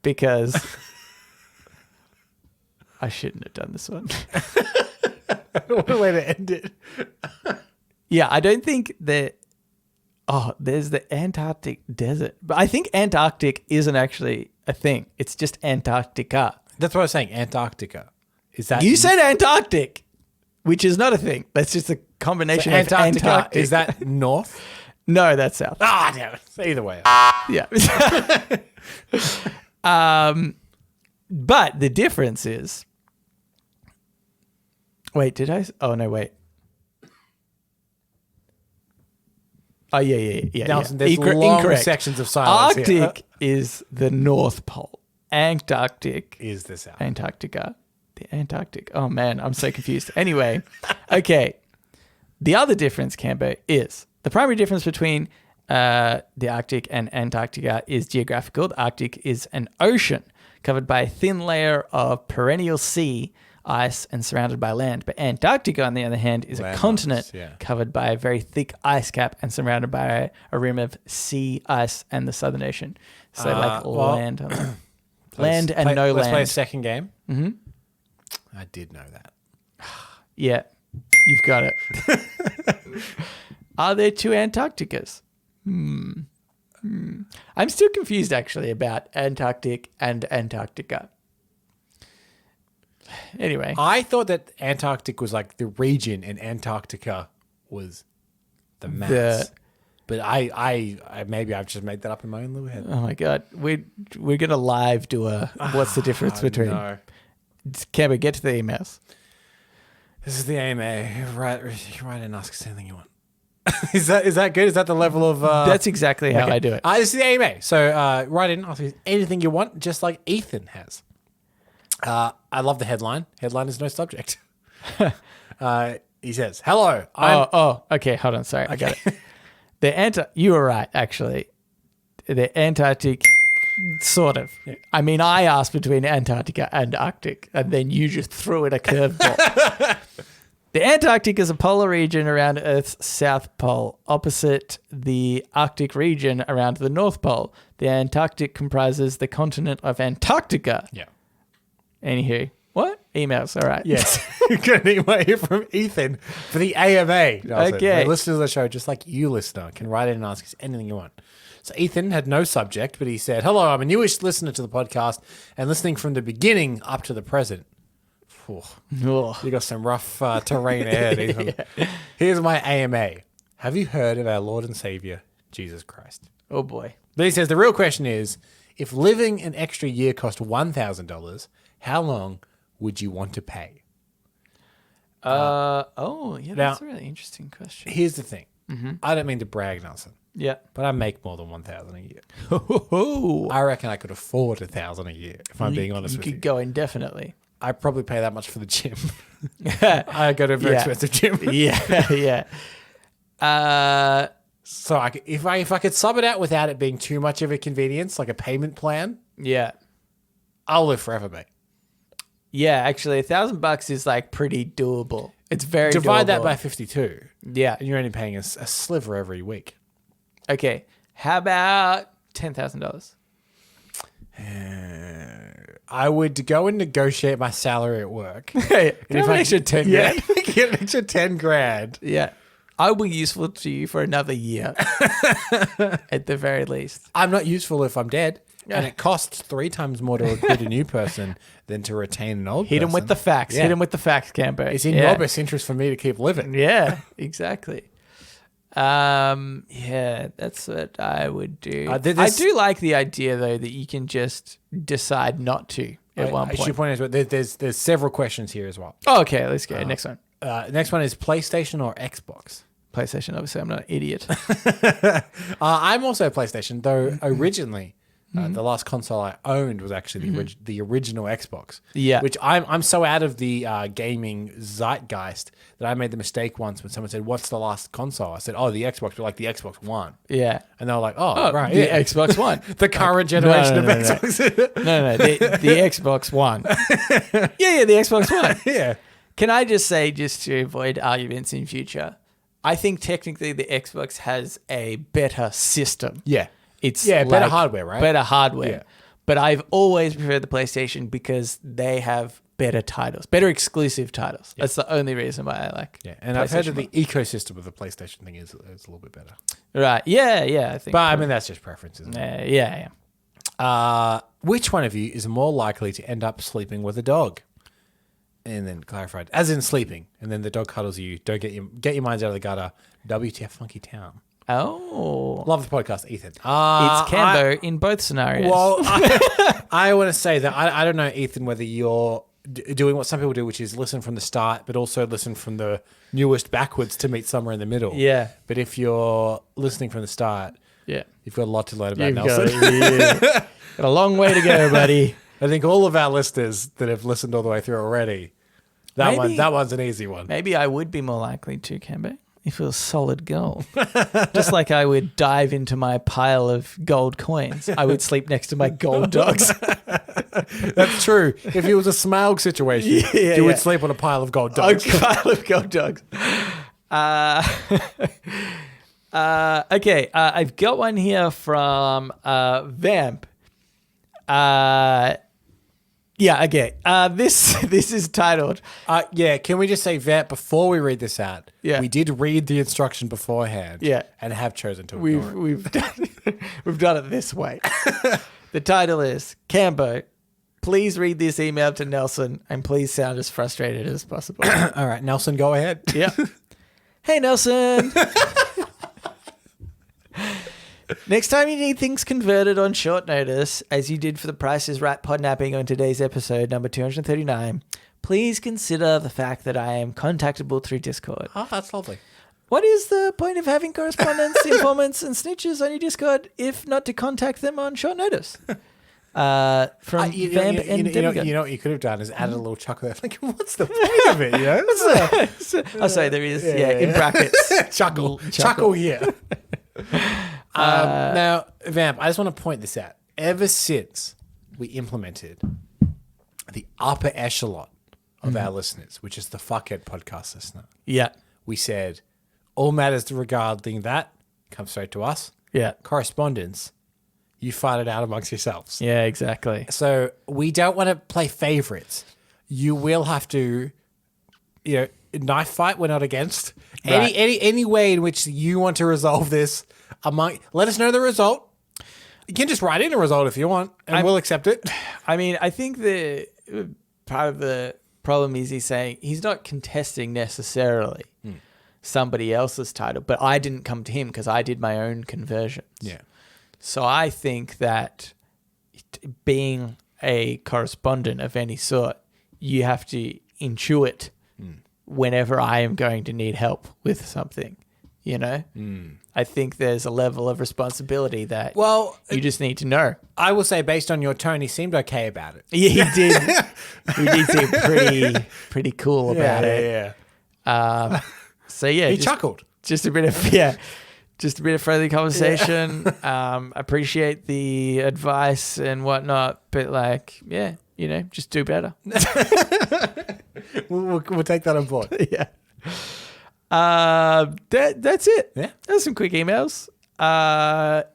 Because I shouldn't have done this one. What a way to end it. Yeah, I don't think that Oh, there's the Antarctic desert. But I think Antarctic isn't actually a thing. It's just Antarctica. That's what I was saying. Antarctica. Is that You said Antarctic, which is not a thing. That's just a combination of Antarctica? Antarctic. Is that north? No, that's south. Ah, damn it. Either way. Yeah. But the difference is. Wait, did I? Oh, no, wait. Oh, yeah. Nelson, there's long incorrect. sections of silence here. Arctic is the North Pole. Antarctic Is the south. Antarctica. The Antarctic. Oh, man, I'm so confused. Anyway, okay. The other difference, Cambo, is the primary difference between the Arctic and Antarctica is geographical. The Arctic is an ocean covered by a thin layer of perennial sea ice and surrounded by land. But Antarctica, on the other hand, is a continent covered by a very thick ice cap and surrounded by a rim of sea ice and the Southern Ocean. So land on that. Land and no land. Let's play a second game. Mm-hmm. I did know that. Yeah, you've got it. Are there two Antarcticas? I'm still confused, actually, about Antarctic and Antarctica. Anyway. I thought that Antarctic was like the region and Antarctica was the mass. But I maybe I've just made that up in my own little head. Oh, my God. We're going to live do a what's the difference between... No. Can we get to the emails? This is the AMA. Write and ask us anything you want. Is that good? Is that the level of... That's exactly how I do it. This is the AMA. So write in, ask us anything you want, just like Ethan has. I love the headline. Headline is no subject. He says, hello. Okay. Hold on. Sorry. I got it. You were right, actually. The Antarctic, sort of. Yeah. I mean, I asked between Antarctica and Arctic, and then you just threw it a curveball. The Antarctic is a polar region around Earth's south pole, opposite the Arctic region around the North Pole. The Antarctic comprises the continent of Antarctica. Yeah. Anywho, what? Emails, all right. Yes. Got an email here from Ethan for the AMA. Okay. The listeners of the show, just like you, listener, can write in and ask us anything you want. So Ethan had no subject, but he said, hello, I'm a newish listener to the podcast and listening from the beginning up to the present. You got some rough terrain ahead, Ethan. Yeah. Here's my AMA. Have you heard of our Lord and Savior, Jesus Christ? Oh, boy. But he says, the real question is, if living an extra year cost $1,000, how long would you want to pay? That's a really interesting question. Here's the thing. Mm-hmm. I don't mean to brag, Nelson. Yeah. But I make more than $1,000 a year. I reckon I could afford $1,000 a year, if I'm being honest with you. You could go indefinitely. I probably pay that much for the gym. I go to a very expensive gym. Yeah. So if I could sub it out without it being too much of a convenience, like a payment plan, I'll live forever, mate. Yeah, actually, $1,000 is like pretty doable. It's very Divide doable. that by 52. Yeah. And you're only paying a sliver every week. Okay. How about $10,000? I would go and negotiate my salary at work. Hey, can I have an extra 10 grand? Get an extra 10 grand. Yeah. I will be useful to you for another year. At the very least. I'm not useful if I'm dead. And it costs 3 times more to recruit a new person than to retain an old person. Hit him with the facts. Yeah. Hit him with the facts, Campo. It's in your best interest for me to keep living. Yeah, exactly. That's what I would do. I do like the idea, though, that you can just decide not to at one point. I should point out, there's several questions here as well. Oh, okay, let's go. Next one. Next one is PlayStation or Xbox? PlayStation, obviously. I'm not an idiot. I'm also a PlayStation, though originally... the last console I owned was actually the original Xbox. Yeah. Which I'm so out of the gaming zeitgeist that I made the mistake once when someone said, what's the last console? I said, the Xbox, but like the Xbox One. Yeah. And they were like, right. The Xbox One. The current generation of Xbox. No, the Xbox One. Yeah, the Xbox One. Yeah. Can I just say, just to avoid arguments in future, I think technically the Xbox has a better system. Yeah. It's better hardware, right? Better hardware. Yeah. But I've always preferred the PlayStation because they have better titles, better exclusive titles. That's the only reason why I like. Yeah, and I've heard that PlayStation the ecosystem of the PlayStation thing is a little bit better. Right. Yeah. I think. But I mean, that's just preference, isn't it? Yeah. Which one of you is more likely to end up sleeping with a dog? And then clarified, as in sleeping, and then the dog cuddles you. Don't get your minds out of the gutter. WTF Funky Town. Oh. Love the podcast, Ethan. It's Cambo in both scenarios. Well, I want to say that I don't know, Ethan, whether you're doing what some people do, which is listen from the start, but also listen from the newest backwards to meet somewhere in the middle. Yeah. But if you're listening from the start, you've got a lot to learn about Nelson. Got a long way to go, buddy. I think all of our listeners that have listened all the way through already, that one's an easy one. Maybe I would be more likely to, Cambo, if it was solid gold. Just like I would dive into my pile of gold coins, I would sleep next to my gold dogs. That's true. If it was a Smaug situation, you would sleep on a pile of gold dogs. A pile of gold dogs. Okay, I've got one here from Vamp. Okay. This is titled. Can we just say, Vamp, before we read this out? Yeah. We did read the instruction beforehand. Yeah. And have chosen to ignore it. We've done it this way. The title is Cambo. Please read this email to Nelson and please sound as frustrated as possible. All right, Nelson, go ahead. Yeah. Hey, Nelson. Next time you need things converted on short notice, as you did for the Price is Right podnapping on today's episode, number 239, please consider the fact that I am contactable through Discord. Oh, that's lovely. What is the point of having correspondents, informants, and snitches on your Discord if not to contact them on short notice? From Vamp and Demigod. You know what you could have done is added a little chuckle there. Like, what's the point of it? You know? Oh, sorry, there is, in brackets. chuckle here. Now, Vamp, I just want to point this out. Ever since we implemented the upper echelon of our listeners, which is the fuckhead podcast listener, we said all matters regarding that come straight to us. Yeah. Correspondence, you fight it out amongst yourselves. Yeah, exactly. So we don't want to play favorites. You will have to, knife fight. We're not against Right. any way in which you want to resolve this. Let us know the result. You can just write in a result if you want, and we'll accept it. I mean, I think the part of the problem is he's saying he's not contesting necessarily somebody else's title, but I didn't come to him because I did my own conversions. Yeah. So I think that being a correspondent of any sort, you have to intuit whenever I am going to need help with something, I think there's a level of responsibility that you just need to know. I will say, based on your tone, he seemed okay about it. Yeah, he did. He did seem pretty cool about it. Yeah. So yeah, he chuckled. Just a bit of friendly conversation. Appreciate the advice and whatnot, but just do better. We'll take that on board. Yeah. That's it. Yeah. That's some quick emails.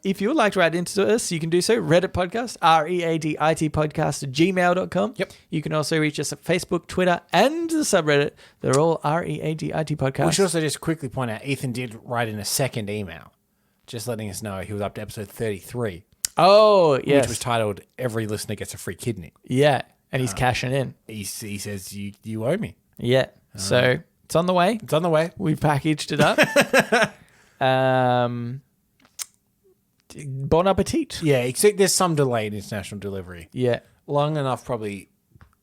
If you would like to write into us, you can do so. Reddit podcast, READIT podcast at gmail.com. Yep. You can also reach us at Facebook, Twitter, and the subreddit. They're all READIT podcast. We should also just quickly point out, Ethan did write in a second email, just letting us know he was up to episode 33. Oh, yes. Which was titled, Every Listener Gets a Free Kidney. Yeah. And he's cashing in. He says, you owe me. Yeah. So it's on the way. It's on the way. We've packaged it up. Bon appetit. Yeah, except there's some delay in international delivery. Yeah. Long enough, probably,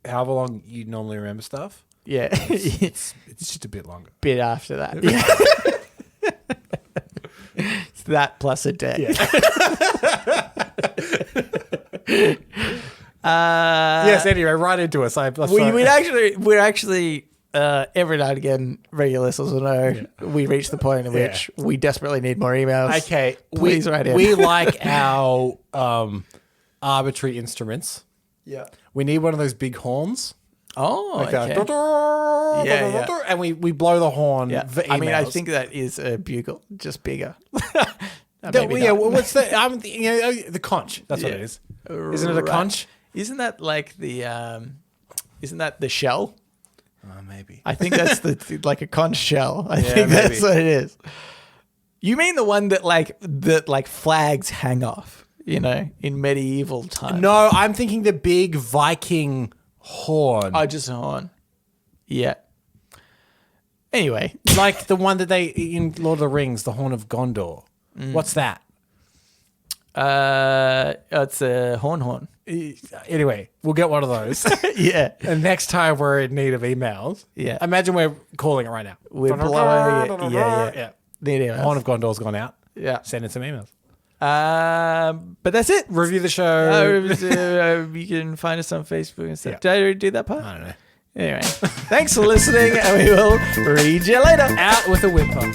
however long you normally remember stuff. Yeah. It's just a bit longer. Bit after that. Yeah. It's that plus a day. Yeah. Yes, anyway, right into us. We're actually every now and again, regular listeners will know we reach the point in which we desperately need more emails. Okay, please write in. We like our arbitrary instruments. Yeah, we need one of those big horns. Oh, like okay. That, and we blow the horn. Yeah. For emails. I mean, I think that is a bugle, just bigger. What's the conch? That's what it is. Isn't it a conch? Isn't that like the Isn't that the shell? Maybe. I think that's like a conch shell. I Yeah, think maybe. that's what it is. You mean the one that flags hang off, in medieval times? No, I'm thinking the big Viking horn. Oh, just a horn. Yeah. Anyway. Like the one that they, in Lord of the Rings, the Horn of Gondor. What's that? It's a horn. Anyway, we'll get one of those. Yeah. And next time we're in need of emails, imagine we're calling it right now. We're blowing it. Yeah. Need emails. Horn of Gondor's gone out. Yeah. Send in some emails. But that's it. Review the show. You can find us on Facebook and stuff. Yeah. Did I already do that part? I don't know. Anyway, thanks for listening, and we will read you later. Out with a whimper.